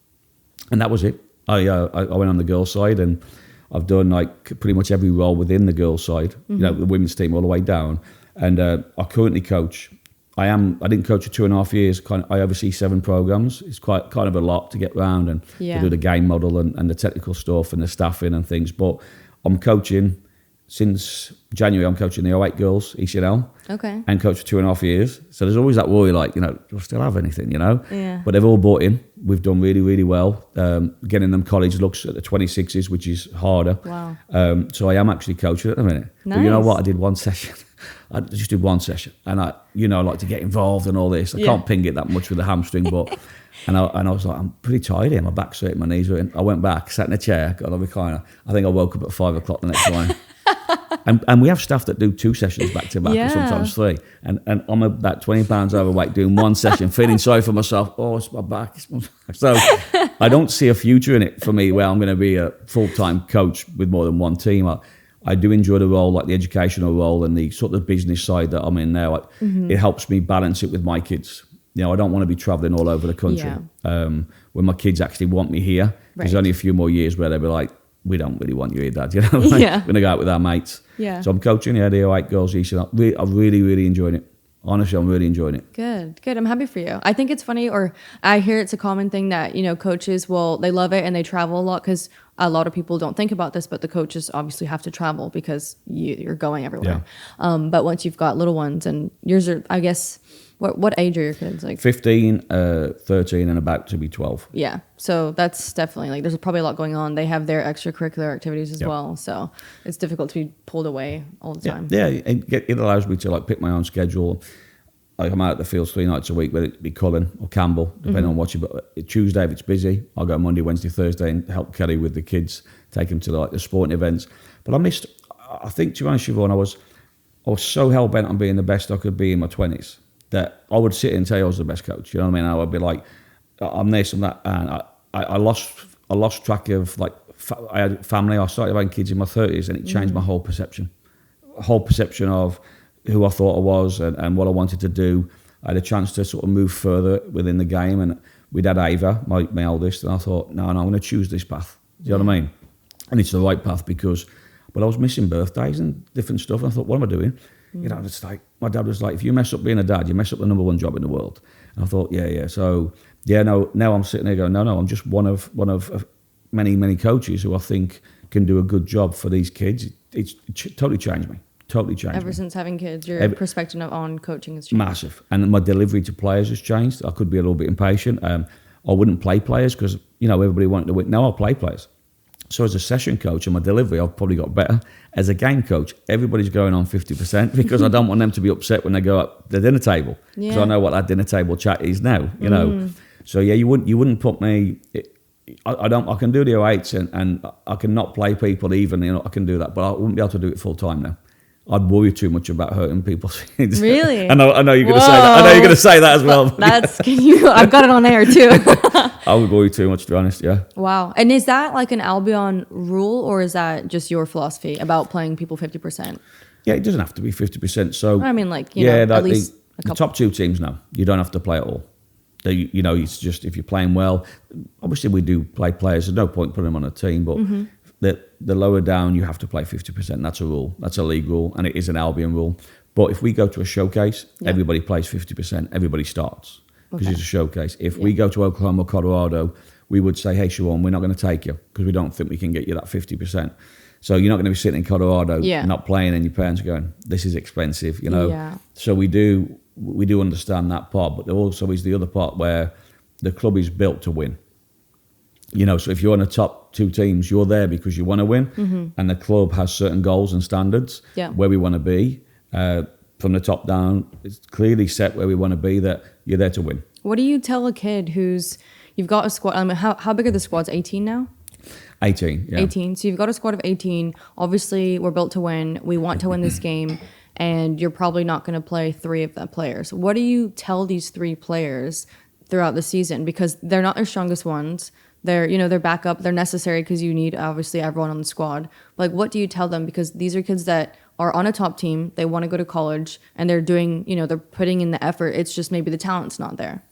And that was it. I went on the girls' side, and I've done like pretty much every role within the girls' side, you know, the women's team all the way down. And I currently coach. I didn't coach for 2.5 years. I oversee 7 programs. It's quite kind of a lot to get around and to do the game model and the technical stuff and the staffing and things. But I'm coaching since January. I'm coaching the 08 girls, ECNL. Okay. And coached for 2.5 years. So there's always that worry, like, you know, do I still have anything, you know? Yeah. But they've all bought in. We've done really, really well. Getting them college looks at the 26s, which is harder. Wow. So I am actually coaching at the minute. Nice. But you know what? I did one session. I just did one session. And I like to get involved and all this. I can't ping it that much with the hamstring, but... And I was like, I'm pretty tired here. My back's hurting, my knees hurting. I went back, sat in a chair, got on the recliner. I think I woke up at 5 o'clock the next morning. And we have staff that do 2 sessions back to back, or sometimes 3. And I'm about 20 pounds overweight doing one session, feeling sorry for myself. Oh, it's my back. So I don't see a future in it for me where I'm going to be a full-time coach with more than one team. I do enjoy the role, like the educational role and the sort of business side that I'm in now. It helps me balance it with my kids. You know, I don't want to be travelling all over the country. When my kids actually want me here, there's only a few more years where they'll be like, we don't really want you here, Dad. You know, like, we're going to go out with our mates. Yeah. So I'm coaching the 08 girls. I'm really, really enjoying it. Honestly, I'm really enjoying it. Good. I'm happy for you. I think it's funny, or I hear it's a common thing that, you know, coaches they love it and they travel a lot, because a lot of people don't think about this, but the coaches obviously have to travel because you're going everywhere. Yeah. But once you've got little ones, and yours are, I guess, what age are your kids? Like 15, 13, and about to be 12. Yeah. So that's definitely, like, there's probably a lot going on. They have their extracurricular activities as well. So it's difficult to be pulled away all the time. Yeah. It allows me to like pick my own schedule. Like I'm out at the fields 3 nights a week, whether it be Cullen or Campbell, depending on what you. But Tuesday, if it's busy, I'll go Monday, Wednesday, Thursday, and help Kelly with the kids, take them to the sporting events. But I think, to be honest with you, I was so hell bent on being the best I could be in my 20s that I would sit and tell you I was the best coach. You know what I mean? I would be like, I'm this and that, and I lost track of, like, I had family. I started having kids in my 30s, and it changed my whole perception of who I thought I was and what I wanted to do. I had a chance to sort of move further within the game, and we'd had Ava, my oldest, and I thought, no, I'm going to choose this path. Do you know what I mean? And it's the right path because, but I was missing birthdays and different stuff, and I thought, what am I doing? You know, it's like, my dad was like, if you mess up being a dad, you mess up the number 1 job in the world. And I thought, So, now I'm sitting there going, no, I'm just one of many, many coaches who I think can do a good job for these kids. It's totally changed me. Ever since having kids, your perspective on coaching has changed. Massive. And my delivery to players has changed. I could be a little bit impatient. I wouldn't play players because, you know, everybody wanted to win. Now I'll play players. So as a session coach and my delivery, I've probably got better. As a game coach, everybody's going on 50% because I don't want them to be upset when they go up the dinner table. Because I know what that dinner table chat is now, you know. So you wouldn't put me... I can do the 08s and I can not play people even, you know, I can do that, but I wouldn't be able to do it full time now. I'd worry too much about hurting people's feelings. Really? I know you're going to say that. I know you're going to say that as well. I've got it on air too. I would worry too much, to be honest, yeah. Wow. And is that like an Albion rule, or is that just your philosophy about playing people 50%? Yeah, it doesn't have to be 50%. So I mean, like, you know, at least the top 2 teams now, you don't have to play at all. You know, it's just if you're playing well, obviously we do play players. There's no point putting them on a team, but the lower down, you have to play 50%. That's a rule. That's a league rule, and it is an Albion rule. But if we go to a showcase, everybody plays 50%. Everybody starts because it's a showcase. If we go to Oklahoma, Colorado, we would say, hey, Siobhan, we're not going to take you because we don't think we can get you that 50%. So you're not going to be sitting in Colorado not playing, and your parents are going, this is expensive, you know. Yeah. So we do understand that part, but there also is the other part where the club is built to win. You know, so if you're on the top 2 teams, you're there because you want to win, and the club has certain goals and standards where we want to be. From the top down, it's clearly set where we want to be, that you're there to win. What do you tell a kid you've got a squad? I mean, how big are the squads? 18 now? 18, yeah. 18. So you've got a squad of 18. Obviously, we're built to win. We want to win this game, and you're probably not going to play 3 of the players. What do you tell these 3 players throughout the season? Because they're not your strongest ones. They're backup. They're necessary because you need, obviously, everyone on the squad. Like, what do you tell them? Because these are kids that are on a top team. They want to go to college, and they're doing, they're putting in the effort. It's just maybe the talent's not there.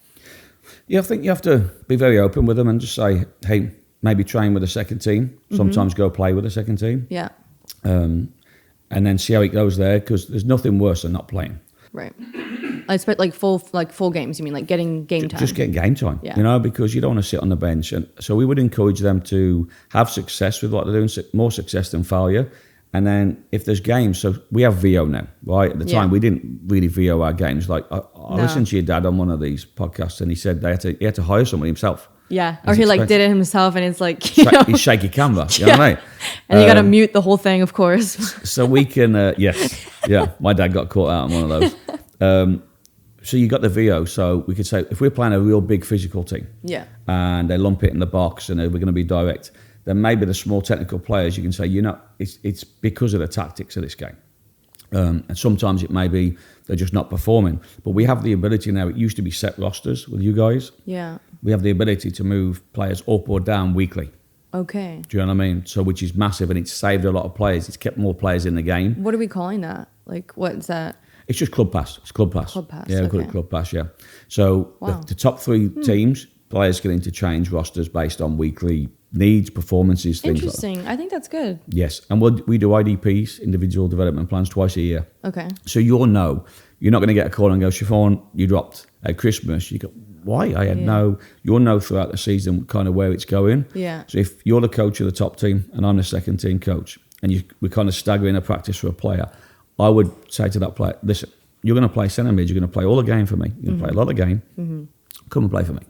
Yeah, I think you have to be very open with them and just say, hey, maybe train with the second team. Sometimes go play with the second team. Yeah. And then see how it goes there, because there's nothing worse than not playing. Right. I expect full games. You mean like getting game time? Just getting game time. Yeah. Because you don't want to sit on the bench. And so we would encourage them to have success with what they're doing, more success than failure. And then if there's games, so we have VO now, right? At the time, we didn't really VO our games. Like I listened to your dad on one of these podcasts, and he said he had to hire somebody himself. Yeah, or he did it himself, and it's like he's shaky camera. You know what I mean? And you got to mute the whole thing, of course. So we can, my dad got caught out on one of those. So you got the VO, so we could say if we're playing a real big physical team, and they lump it in the box, and we're going to be direct, then maybe the small technical players, you can say, it's because of the tactics of this game. And sometimes it may be they're just not performing. But we have the ability now, it used to be set rosters with you guys. Yeah. We have the ability to move players up or down weekly. Okay. Do you know what I mean? So which is massive, and it's saved a lot of players. It's kept more players in the game. What are we calling that? Like, what is that? It's just Club Pass. It's Club Pass. Club Pass, Yeah, we call it Club Pass, yeah. So the top 3 teams, players get interchange rosters based on weekly needs, performances, things Interesting. like that. I think that's good. Yes. And we do IDPs, individual development plans, twice a year. Okay. So you're not going to get a call and go, Siobhan, you dropped at Christmas. You go, why? You'll know throughout the season kind of where it's going. Yeah. So if you're the coach of the top team and I'm the second team coach, and we're kind of staggering a practice for a player, I would say to that player, listen, you're going to play centre mid, you're going to play all the game for me. You're going to play a lot of game. Come and play for me.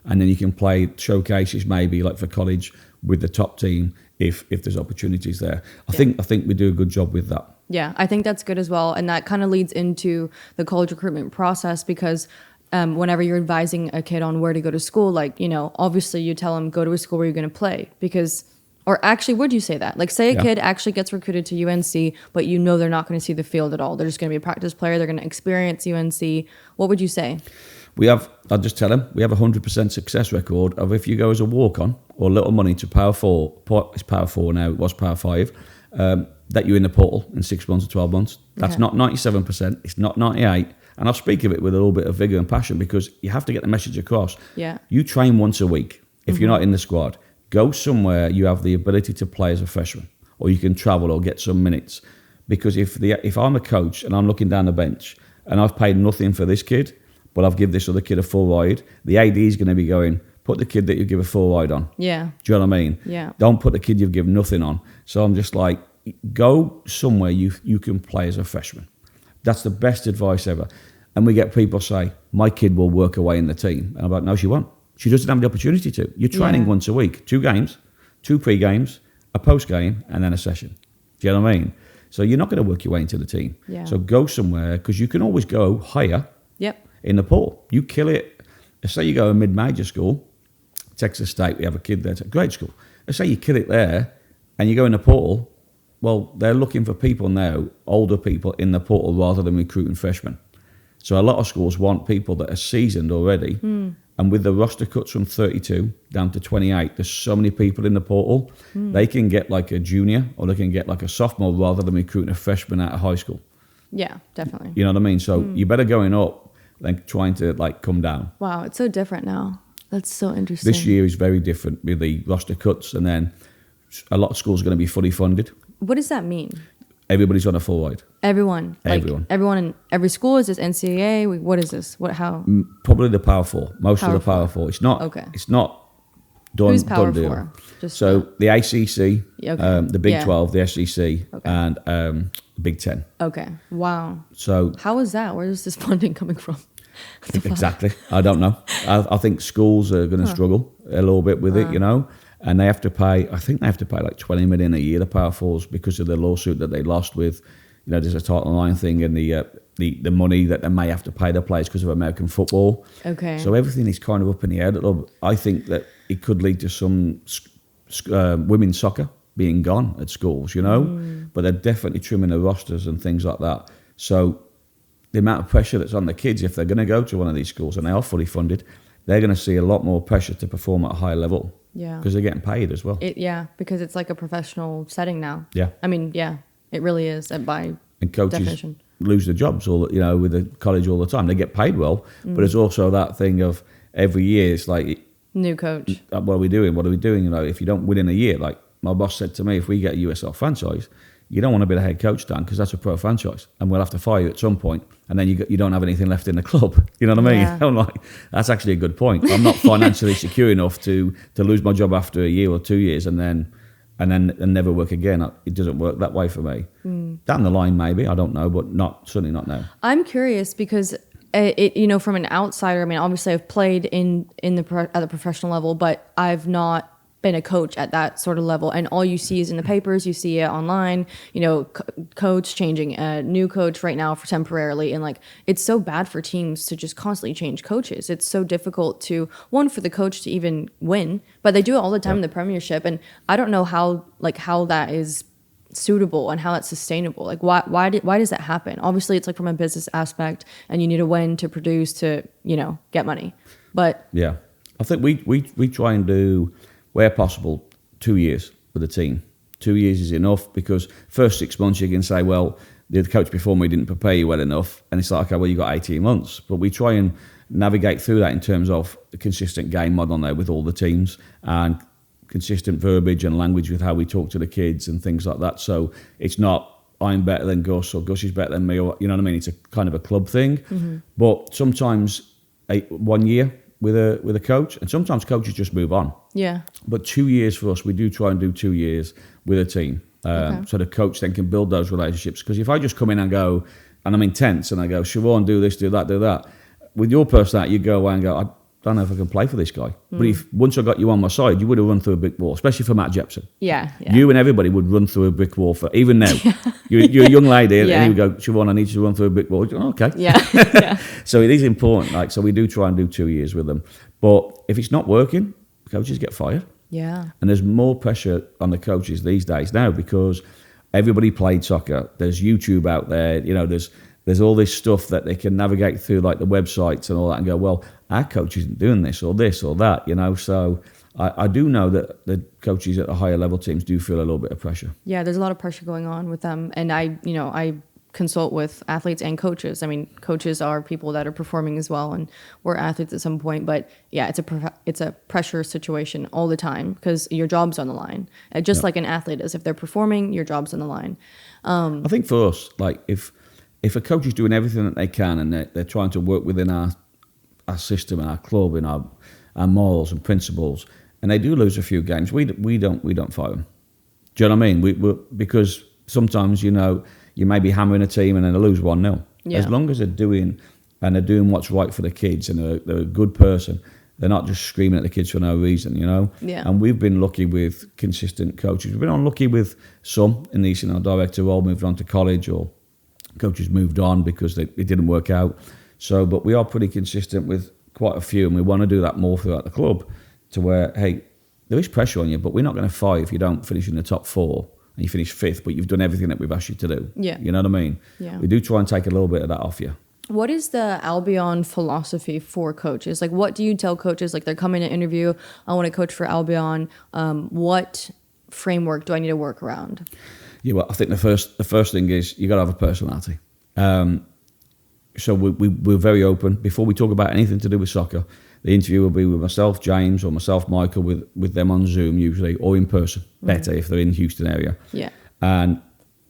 And then you can play showcases maybe like for college with the top team if there's opportunities there. I think we do a good job with that. Yeah, I think that's good as well. And that kind of leads into the college recruitment process, because whenever you're advising a kid on where to go to school, obviously you tell them go to a school where you're going to play, or actually, would you say that? Like, say a kid actually gets recruited to UNC, but they're not going to see the field at all. They're just going to be a practice player. They're going to experience UNC. What would you say? I'll just tell them, we have a 100% success record of if you go as a walk-on or little money to Power 4, it's Power 4 now, it was Power 5, that you're in the portal in 6 months or 12 months. That's not 97%, it's not 98%. And I'll speak of it with a little bit of vigour and passion, because you have to get the message across. Yeah. You train once a week. If you're not in the squad, go somewhere you have the ability to play as a freshman, or you can travel or get some minutes. Because if I'm a coach and I'm looking down the bench and I've paid nothing for this kid, but I've given this other kid a full ride, the AD is going to be going, put the kid that you give a full ride on. Yeah. Do you know what I mean? Yeah. Don't put the kid you've given nothing on. So I'm just like, go somewhere you can play as a freshman. That's the best advice ever. And we get people say, my kid will work away in the team. And I'm like, no, she won't. She doesn't have the opportunity to. You're training once a week, 2 games, 2 pre-games, a post-game, and then a session. Do you know what I mean? So you're not going to work your way into the team. Yeah. So go somewhere, because you can always go higher. Yep. In the portal. You kill it. Say you go to a mid-major school, Texas State, we have a kid there, it's a great school. Say you kill it there and you go in the portal, well, they're looking for people now, older people in the portal rather than recruiting freshmen. So a lot of schools want people that are seasoned already. And with the roster cuts from 32 down to 28, there's so many people in the portal, they can get like a junior or they can get like a sophomore rather than recruiting a freshman out of high school. Yeah, definitely. You know what I mean? So you're better going up than trying to come down. Wow, it's so different now. That's so interesting. This year is very different with the roster cuts, and then a lot of schools are going to be fully funded. What does that mean? Everybody's on a full ride. Everyone in every school? Is this NCAA? What is this? How? Probably the Power 4. Most of the Power 4. It's not. Okay. It's not Who's Power done deal. 4? So the ACC, the Big 12, the SEC, and Big 10. Okay. Wow. So how is that? Where is this funding coming from? Exactly. I don't know. I think schools are going to struggle a little bit with it, and they have to pay, I think they have to pay like 20 million a year to Power 4s because of the lawsuit that they lost with, there's a title line thing and the money that they may have to pay the players because of American football. Okay. So everything is kind of up in the air. I think that it could lead to some women's soccer being gone at schools, but they're definitely trimming the rosters and things like that. So the amount of pressure that's on the kids, if they're going to go to one of these schools and they are fully funded, they're going to see a lot more pressure to perform at a high level. Yeah. Because they're getting paid as well. Because it's like a professional setting now. Yeah. I mean, it really is by and coaches definition. Lose their jobs with the college all the time. They get paid well, but it's also that thing of every year it's like new coach. What are we doing? If you don't win in a year, like my boss said to me, if we get a USL franchise, you don't want to be the head coach, Dan, because that's a pro franchise, and we'll have to fire you at some point, and then you don't have anything left in the club. You know what I mean? Yeah. I'm like, that's actually a good point. I'm not financially secure enough to lose my job after a year or 2 years and never work again. It doesn't work that way for me. Down the line, maybe, I don't know, but certainly not now. I'm curious because from an outsider, I mean, obviously I've played at the professional level, but I've not been a coach at that sort of level, and all you see is in the papers, you see it online, coach changing, a new coach right now for temporarily, and like it's so bad for teams to just constantly change coaches. It's so difficult for the coach to even win, but they do it all the time in the Premiership, and I don't know how that is suitable and how it's sustainable. Like why does that happen? Obviously it's like from a business aspect, and you need a win to produce to get money, but yeah, I think we try and do, where possible, 2 years with the team. 2 years is enough, because first 6 months you can say, well, the coach before me didn't prepare you well enough, and it's like, okay, well, you got 18 months. But we try and navigate through that in terms of a consistent game model there with all the teams, and consistent verbiage and language with how we talk to the kids and things like that. So it's not I'm better than Gus or Gus is better than me, or you know what I mean? It's a kind of a club thing. Mm-hmm. But sometimes 1 year with a coach, and sometimes coaches just move on. Yeah. But 2 years for us, we do try and do 2 years with a team. So the coach then can build those relationships. Because if I just come in and go, and I'm intense, and I go, Siobhan, do this, do that. With your personality, you go away and go, I don't know if I can play for this guy. But if once I got you on my side, you would have run through a brick wall, especially for Matt Jepson. Yeah. You and everybody would run through a brick wall for, even now. You're a young lady, and you go, Siobhan, I need you to run through a brick wall. Oh, okay. Yeah. So it is important. So we do try and do 2 years with them. But if it's not working, coaches get fired. Yeah. And there's more pressure on the coaches these days now, because everybody played soccer. There's YouTube out there. There's all this stuff that they can navigate through, like the websites and all that, and go, well, our coach isn't doing this or that, So I do know that the coaches at the higher level teams do feel a little bit of pressure. Yeah, there's a lot of pressure going on with them. And I consult with athletes and coaches. I mean, coaches are people that are performing as well, and we're athletes at some point. But yeah, it's a pressure situation all the time, because your job's on the line. Just like an athlete is, if they're performing, your job's on the line. I think for us, like if a coach is doing everything that they can, and they're trying to work within our system and our club and our morals and principles, and they do lose a few games, we don't fire them. Do you know what I mean? Because sometimes you may be hammering a team and then they lose 1-0. Yeah. As long as they're doing what's right for the kids, and they're a good person, they're not just screaming at the kids for no reason, Yeah. And we've been lucky with consistent coaches. We've been unlucky with some in these, director role, moved on to college, or coaches moved on because it didn't work out. So, but we are pretty consistent with quite a few, and we want to do that more throughout the club, to where, hey, there is pressure on you, but we're not going to fire if you don't finish in the top 4 and you finish 5th, but you've done everything that we've asked you to do. Yeah. You know what I mean? Yeah. We do try and take a little bit of that off you. What is the Albion philosophy for coaches? Like, what do you tell coaches? Like, they're coming to interview, I want to coach for Albion. What framework do I need to work around? Yeah, well, I think the first thing is you got to have a personality. So we're very open. Before we talk about anything to do with soccer, the interview will be with myself, James, or myself, Michael, with them on Zoom usually, or in person. Better if they're in Houston area. Yeah. And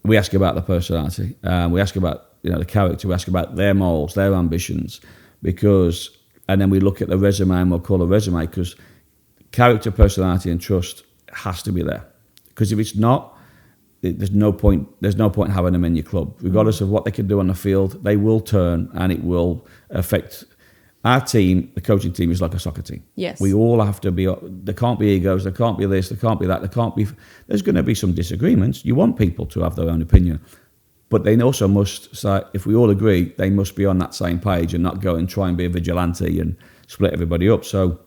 we ask about the personality. We ask about the character. We ask about their morals, their ambitions, and then we look at the resume, and we'll call a resume, because character, personality, and trust has to be there. Because if it's not, there's no point having them in your club. Regardless of what they can do on the field, they will turn, and it will affect our team. The coaching team is like a soccer team. Yes. We all have to be, there can't be egos, there can't be this, there can't be that, there's going to be some disagreements. You want people to have their own opinion. But they also must say, if we all agree, they must be on that same page and not go and try and be a vigilante and split everybody up. So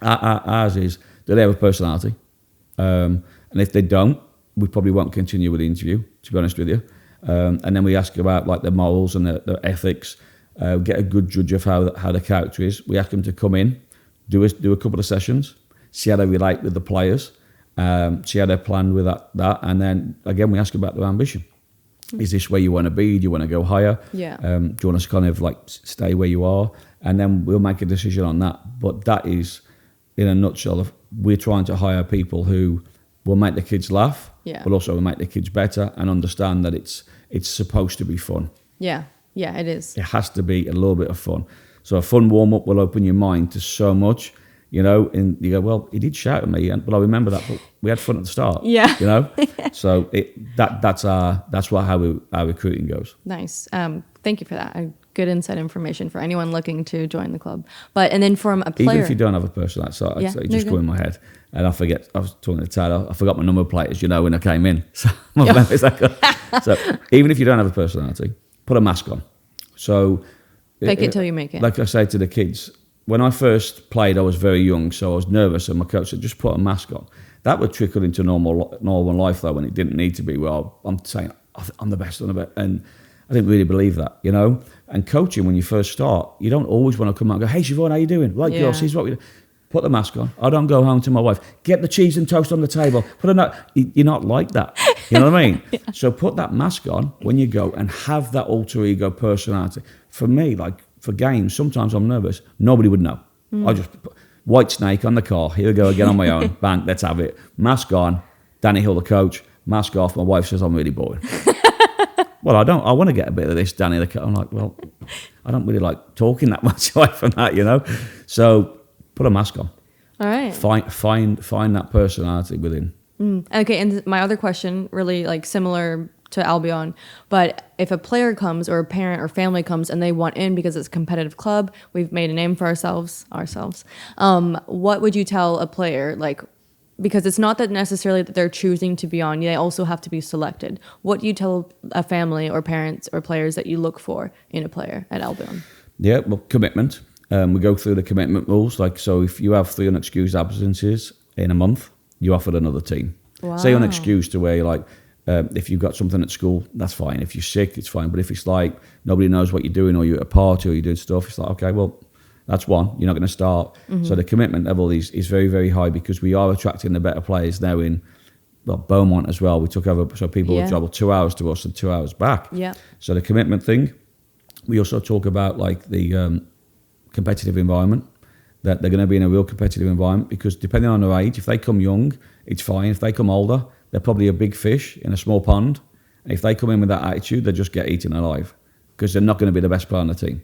ours is, do they have a personality? And if they don't, we probably won't continue with the interview, to be honest with you. And then we ask about like the morals and the ethics, get a good judge of how the character is. We ask them to come in, do a couple of sessions, see how they relate with the players, see how they plan with that. And then again, we ask about their ambition. Is this where you want to be? Do you want to go higher? Yeah. Do you want to kind of like stay where you are? And then we'll make a decision on that. But that is, in a nutshell, we're trying to hire people who will make the kids laugh, but also will make the kids better and understand that it's supposed to be fun. Yeah, it is. It has to be a little bit of fun. So a fun warm-up will open your mind to so much, you know, and you go, well, he did shout at me, but I remember that, but we had fun at the start. Yeah. You know? So that's how our recruiting goes. Nice. Thank you for that. Good inside information for anyone looking to join the club. And then from a player, even if you don't have a personality, so it just go in my head, and I forget. I was talking to Tyler. I forgot my number plate, as you know, when I came in. So, so even if you don't have a personality, put a mask on. So fake it till you make it. Like I say to the kids, when I first played, I was very young, so I was nervous, and my coach said, just put a mask on. That would trickle into normal life, though, when it didn't need to be. Well, I'm saying I'm the best, and I didn't really believe that, you know. And coaching, when you first start, you don't always want to come out and go, hey, Siobhan, how you doing? Right, girls, here's what we do. Put the mask on. I don't go home to my wife, get the cheese and toast on the table. You're not like that. You know what I mean? So put that mask on when you go and have that alter ego personality. For me, like for games, sometimes I'm nervous. Nobody would know. I just put white snake on the car. Here we go again on my own. Bang, let's have it. Mask on. Danny Hill, the coach. Mask off. My wife says I'm really boring. Well, I want to get a bit of this, Danny. I'm like, well, I don't really like talking that much away from that, you know. So put a mask on. All right. Find that personality within. Okay, and my other question, really like similar to Albion, but if a player comes or a parent or family comes and they want in because it's a competitive club, we've made a name for ourselves. What would you tell a player, like? Because it's not that necessarily that they're choosing to be on, they also have to be selected. What do you tell a family or parents or players that you look for in a player at Albion? Yeah, well, commitment. We go through the commitment rules. Like, so if you have 3 unexcused absences in a month, you're offered another team. Wow. Say unexcused to where you're like, if you've got something at school, that's fine. If you're sick, it's fine. But if it's like nobody knows what you're doing, or you're at a party, or you're doing stuff, it's like, okay, well, that's one. You're not going to start. Mm-hmm. So the commitment level is very, very high, because we are attracting the better players now in Beaumont as well. We took over, so people will travel 2 hours to us and 2 hours back. Yeah. So the commitment thing. We also talk about like the competitive environment, that they're going to be in a real competitive environment, because depending on their age, if they come young, it's fine. If they come older, they're probably a big fish in a small pond. And if they come in with that attitude, they just get eaten alive, because they're not going to be the best player on the team.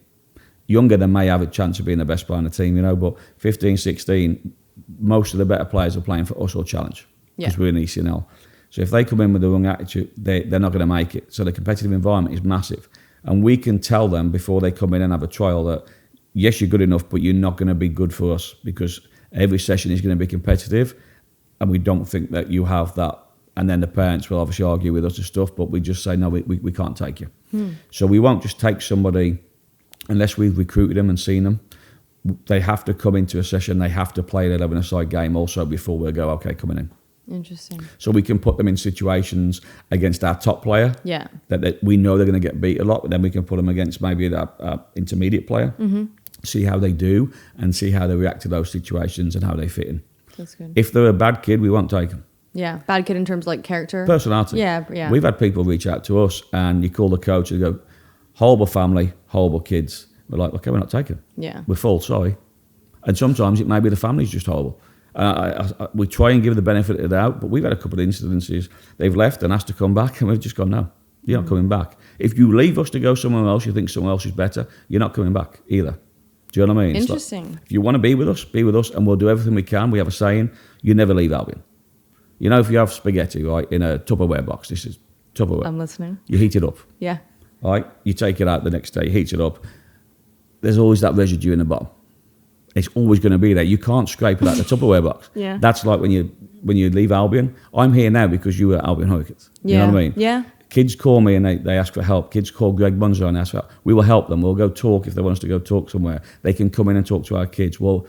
Younger, they may have a chance of being the best player on the team, you know, but 15, 16, most of the better players are playing for us or Challenge, because we're in ECNL. So if they come in with the wrong attitude, they're not going to make it. So the competitive environment is massive. And we can tell them before they come in and have a trial that, yes, you're good enough, but you're not going to be good for us, because every session is going to be competitive, and we don't think that you have that. And then the parents will obviously argue with us and stuff, but we just say, no, we can't take you. So we won't just take somebody unless we've recruited them and seen them. They have to come into a session. They have to play an 11-a-side game also before we go, okay, coming in. Interesting. So we can put them in situations against our top player that we know they're going to get beat a lot, but then we can put them against maybe that intermediate player, see how they do and see how they react to those situations and how they fit in. That's good. If they're a bad kid, we won't take them. Yeah, bad kid in terms of like character? Personality. Yeah. We've had people reach out to us and you call the coach and go, horrible family, horrible kids. We're like, okay, we're not taking them. Yeah. We're full, sorry. And sometimes it may be the family's just horrible. We try and give the benefit of the doubt, but we've had a couple of incidences. They've left and asked to come back, and we've just gone, no, you're not coming back. If you leave us to go somewhere else, you think somewhere else is better, you're not coming back either. Do you know what I mean? Interesting. Like, if you want to be with us, and we'll do everything we can. We have a saying: you never leave Albion. You know, if you have spaghetti, right, in a Tupperware box, this is Tupperware. I'm listening. You heat it up. Yeah. Right? You take it out the next day, you heat it up. There's always that residue in the bottom. It's always going to be there. You can't scrape it out the Tupperware box. Yeah. That's like when you leave Albion. I'm here now because you were Albion Hurricanes. You know what I mean? Yeah. Kids call me and they ask for help. Kids call Greg Munzer and ask for help. We will help them. We'll go talk if they want us to go talk somewhere. They can come in and talk to our kids. We'll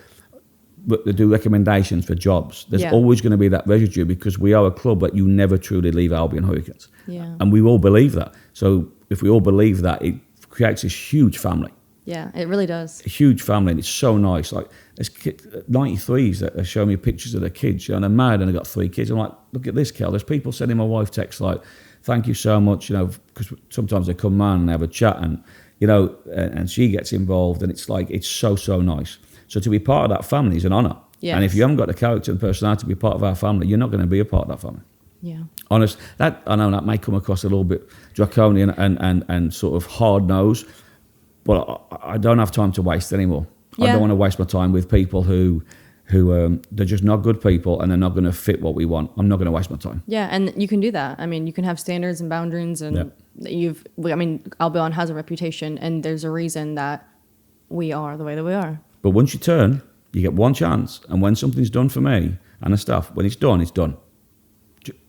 do recommendations for jobs. There's always going to be that residue because we are a club that you never truly leave Albion Hurricanes. Yeah. And we all believe that. So if we all believe that, it creates this huge family. Yeah, it really does. A huge family, and it's so nice. Like, there's 93s that are showing me pictures of their kids, and they're married and they've got 3 kids. I'm like, look at this, Kel. There's people sending my wife texts like, thank you so much, because sometimes they come round and have a chat, and, and she gets involved, and it's like, it's so, so nice. So to be part of that family is an honour. Yes. And if you haven't got the character and personality to be part of our family, you're not going to be a part of that family. Yeah. Honest, that I know that may come across a little bit draconian and sort of hard-nosed, but I don't have time to waste anymore. Yeah. I don't want to waste my time with people who they're just not good people and they're not going to fit what we want. I'm not going to waste my time. Yeah, and you can do that. I mean, you can have standards and boundaries, and Albion has a reputation, and there's a reason that we are the way that we are. But once you turn, you get one chance, and when something's done for me and the staff, when it's done, it's done.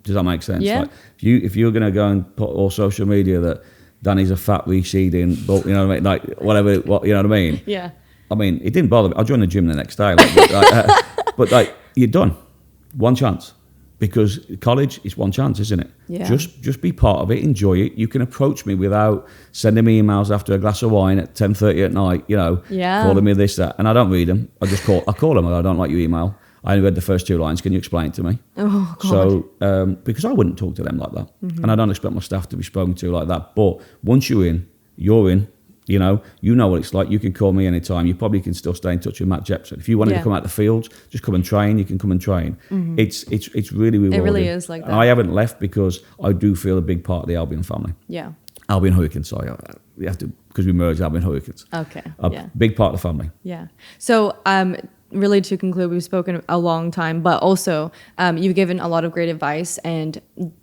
Does that make sense? Yeah. Like if you're going to go and put all social media that Danny's a fat, receding, but you know what I mean, like whatever, you know what I mean? Yeah. I mean, it didn't bother me. I joined the gym the next day, but you're done. One chance, because college is one chance, isn't it? Yeah. Just be part of it, enjoy it. You can approach me without sending me emails after a glass of wine at 10:30 at night. Calling me this, that, and I don't read them. I call them. I don't like your email. I only read the first 2 lines. Can you explain it to me? Oh, God. So, because I wouldn't talk to them like that. Mm-hmm. And I don't expect my staff to be spoken to like that. But once you're in, you know what it's like. You can call me anytime. You probably can still stay in touch with Matt Jepson. If you wanted to come out the fields, just come and train. You can come and train. Mm-hmm. It's really rewarding. It really is like that. I haven't left because I do feel a big part of the Albion family. Yeah. Albion Hurricanes, sorry. We have to, because we merged Albion Hurricanes. Okay. Big part of the family. Yeah. So, really, to conclude, we've spoken a long time, but also you've given a lot of great advice. And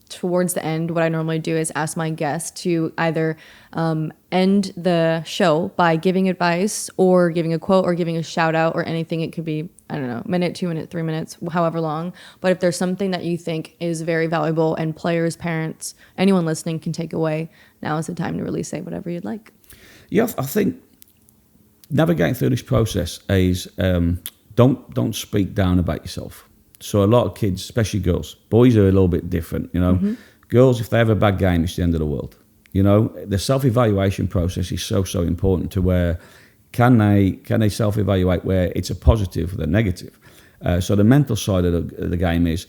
towards the end, what I normally do is ask my guests to either end the show by giving advice or giving a quote or giving a shout out or anything. It could be, I don't know, minute, 2 minutes, 3 minutes, however long. But if there's something that you think is very valuable and players, parents, anyone listening can take away, now is the time to really say whatever you'd like. Yeah, I think navigating through this process is don't speak down about yourself. So a lot of kids, especially girls, boys are a little bit different, Mm-hmm. Girls, if they have a bad game, it's the end of the world. The self-evaluation process is so important to where can they self-evaluate where it's a positive or a negative. So the mental side of the game is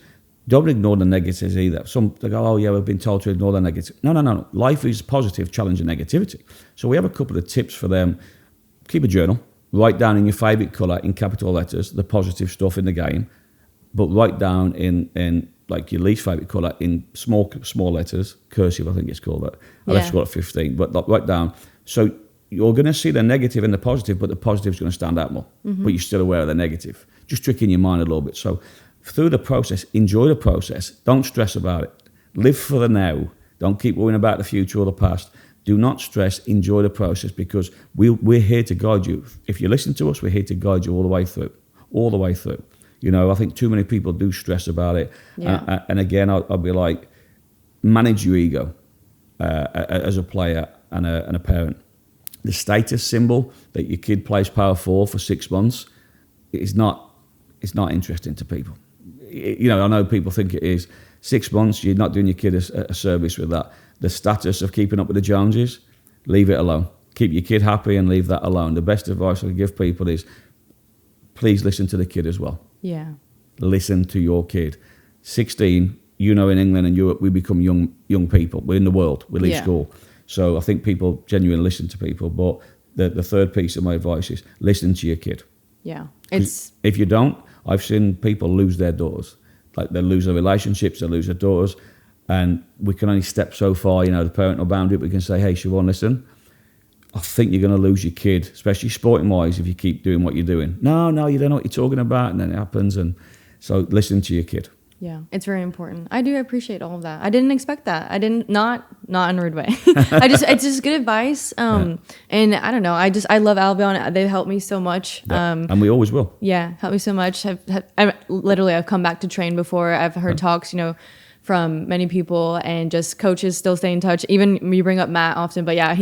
don't ignore the negatives either. Some they go, oh yeah, we've been told to ignore the negative. No. Life is positive, challenge and negativity. So we have a couple of tips for them. Keep a journal. Write down in your favourite colour in capital letters the positive stuff in the game, but write down in like your least favourite colour in small letters, cursive I think it's called that. I'll have to go at 15, but write down. So you're going to see the negative and the positive, but the positive is going to stand out more. Mm-hmm. But you're still aware of the negative. Just tricking your mind a little bit. So through the process, enjoy the process. Don't stress about it. Live for the now. Don't keep worrying about the future or the past. Do not stress, enjoy the process, because we're here to guide you. If you listen to us, we're here to guide you all the way through. I think too many people do stress about it. Yeah. And again, I'll be like, manage your ego as a player and a parent. The status symbol that your kid plays power forward for 6 months it's not interesting to people. I know people think it is. 6 months, you're not doing your kid a service with that. The status of keeping up with the Joneses, leave it alone. Keep your kid happy and leave that alone. The best advice I can give people is please listen to the kid as well. Yeah. Listen to your kid. 16, in England and Europe, we become young people. We're in the world. We leave school. So I think people genuinely listen to people. But the third piece of my advice is listen to your kid. Yeah. If you don't, I've seen people lose their daughters. Like they lose their relationships, they lose their daughters. And we can only step so far, the parental boundary. We can say, hey, Siobhan, listen, I think you're going to lose your kid, especially sporting wise, if you keep doing what you're doing. No, you don't know what you're talking about, and then it happens. And so listen to your kid. Yeah, it's very important. I do appreciate all of that. I didn't expect that. I didn't, not in a rude way. It's just good advice. And I don't know. I love Albion. They've helped me so much. And we always will. Yeah, helped me so much. I've come back to train before. I've heard talks, from many people, and just coaches still stay in touch. Even you bring up Matt often, but yeah,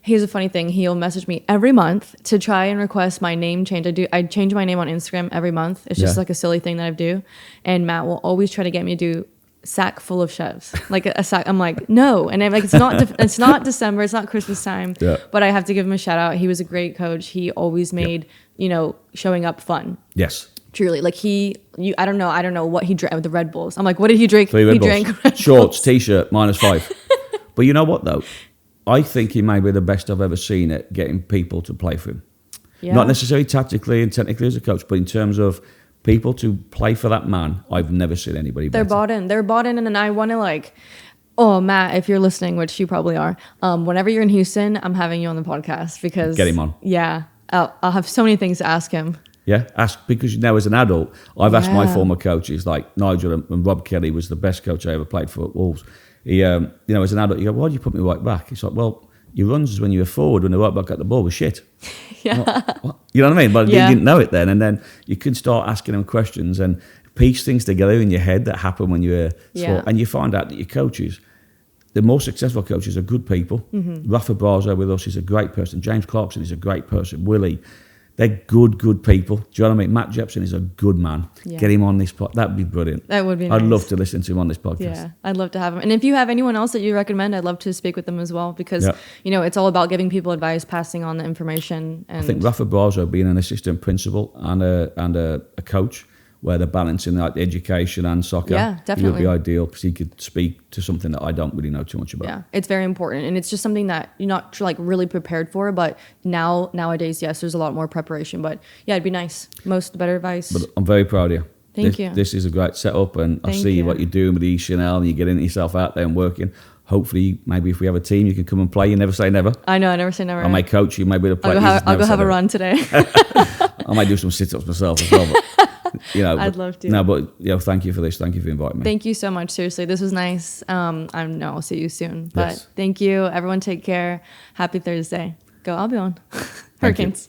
here's a funny thing. He'll message me every month to try and request my name change. I change my name on Instagram every month. It's just like a silly thing that I do. And Matt will always try to get me to do sack full of chefs, like a sack. I'm like, no. And I'm like, it's not December. It's not Christmas time. Yeah. But I have to give him a shout out. He was a great coach. He always made, showing up fun. Yes. Truly, like I don't know what he drank with the Red Bulls. I'm like, what did he drink? 3 Red Bulls. Drank Red Shorts, Bulls. T-shirt, -5. But you know what though? I think he may be the best I've ever seen at getting people to play for him. Yeah. Not necessarily tactically and technically as a coach, but in terms of people to play for that man, I've never seen anybody better. They're bought in, and then I want to Matt, if you're listening, which you probably are, whenever you're in Houston, I'm having you on the podcast because... Get him on. Yeah. I'll have so many things to ask him. Yeah, because now as an adult, I've asked my former coaches, like Nigel and Rob Kelly was the best coach I ever played for at Wolves. He, as an adult, you go, why do you put me right back? He's like, well, your runs when you were forward, when the right back got the ball, was shit. Yeah. What? You know what I mean? But you didn't know it then. And then you can start asking them questions and piece things together in your head that happen when you're sport. And you find out that your coaches, the more successful coaches are good people. Mm-hmm. Rafa Brazo with us is a great person. James Clarkson is a great person. Willie. They're good people. Do you know what I mean? Matt Jepson is a good man. Yeah. Get him on this podcast. That'd be brilliant. That would be nice. I'd love to listen to him on this podcast. Yeah, I'd love to have him. And if you have anyone else that you recommend, I'd love to speak with them as well because, it's all about giving people advice, passing on the information. And I think Rafa Brazo being an assistant principal and a coach where they're balancing like education and soccer. Yeah, definitely. He would be ideal because he could speak to something that I don't really know too much about. Yeah, it's very important. And it's just something that you're not really prepared for. But nowadays, yes, there's a lot more preparation. But yeah, it'd be nice. Better advice. But I'm very proud of you. Thank you. This is a great setup. And I see what you're doing with the Chanel and you're getting yourself out there and working. Hopefully, maybe if we have a team, you can come and play. You never say never. I know, I never say never. I may coach you, maybe to play. I'll go have a run today. I might do some sit-ups myself as well. But, I'd love to. No, but thank you for this. Thank you for inviting me. Thank you so much. Seriously, this was nice. I'll see you soon. But thank you. Everyone take care. Happy Thursday. Go Albion. Hurricanes.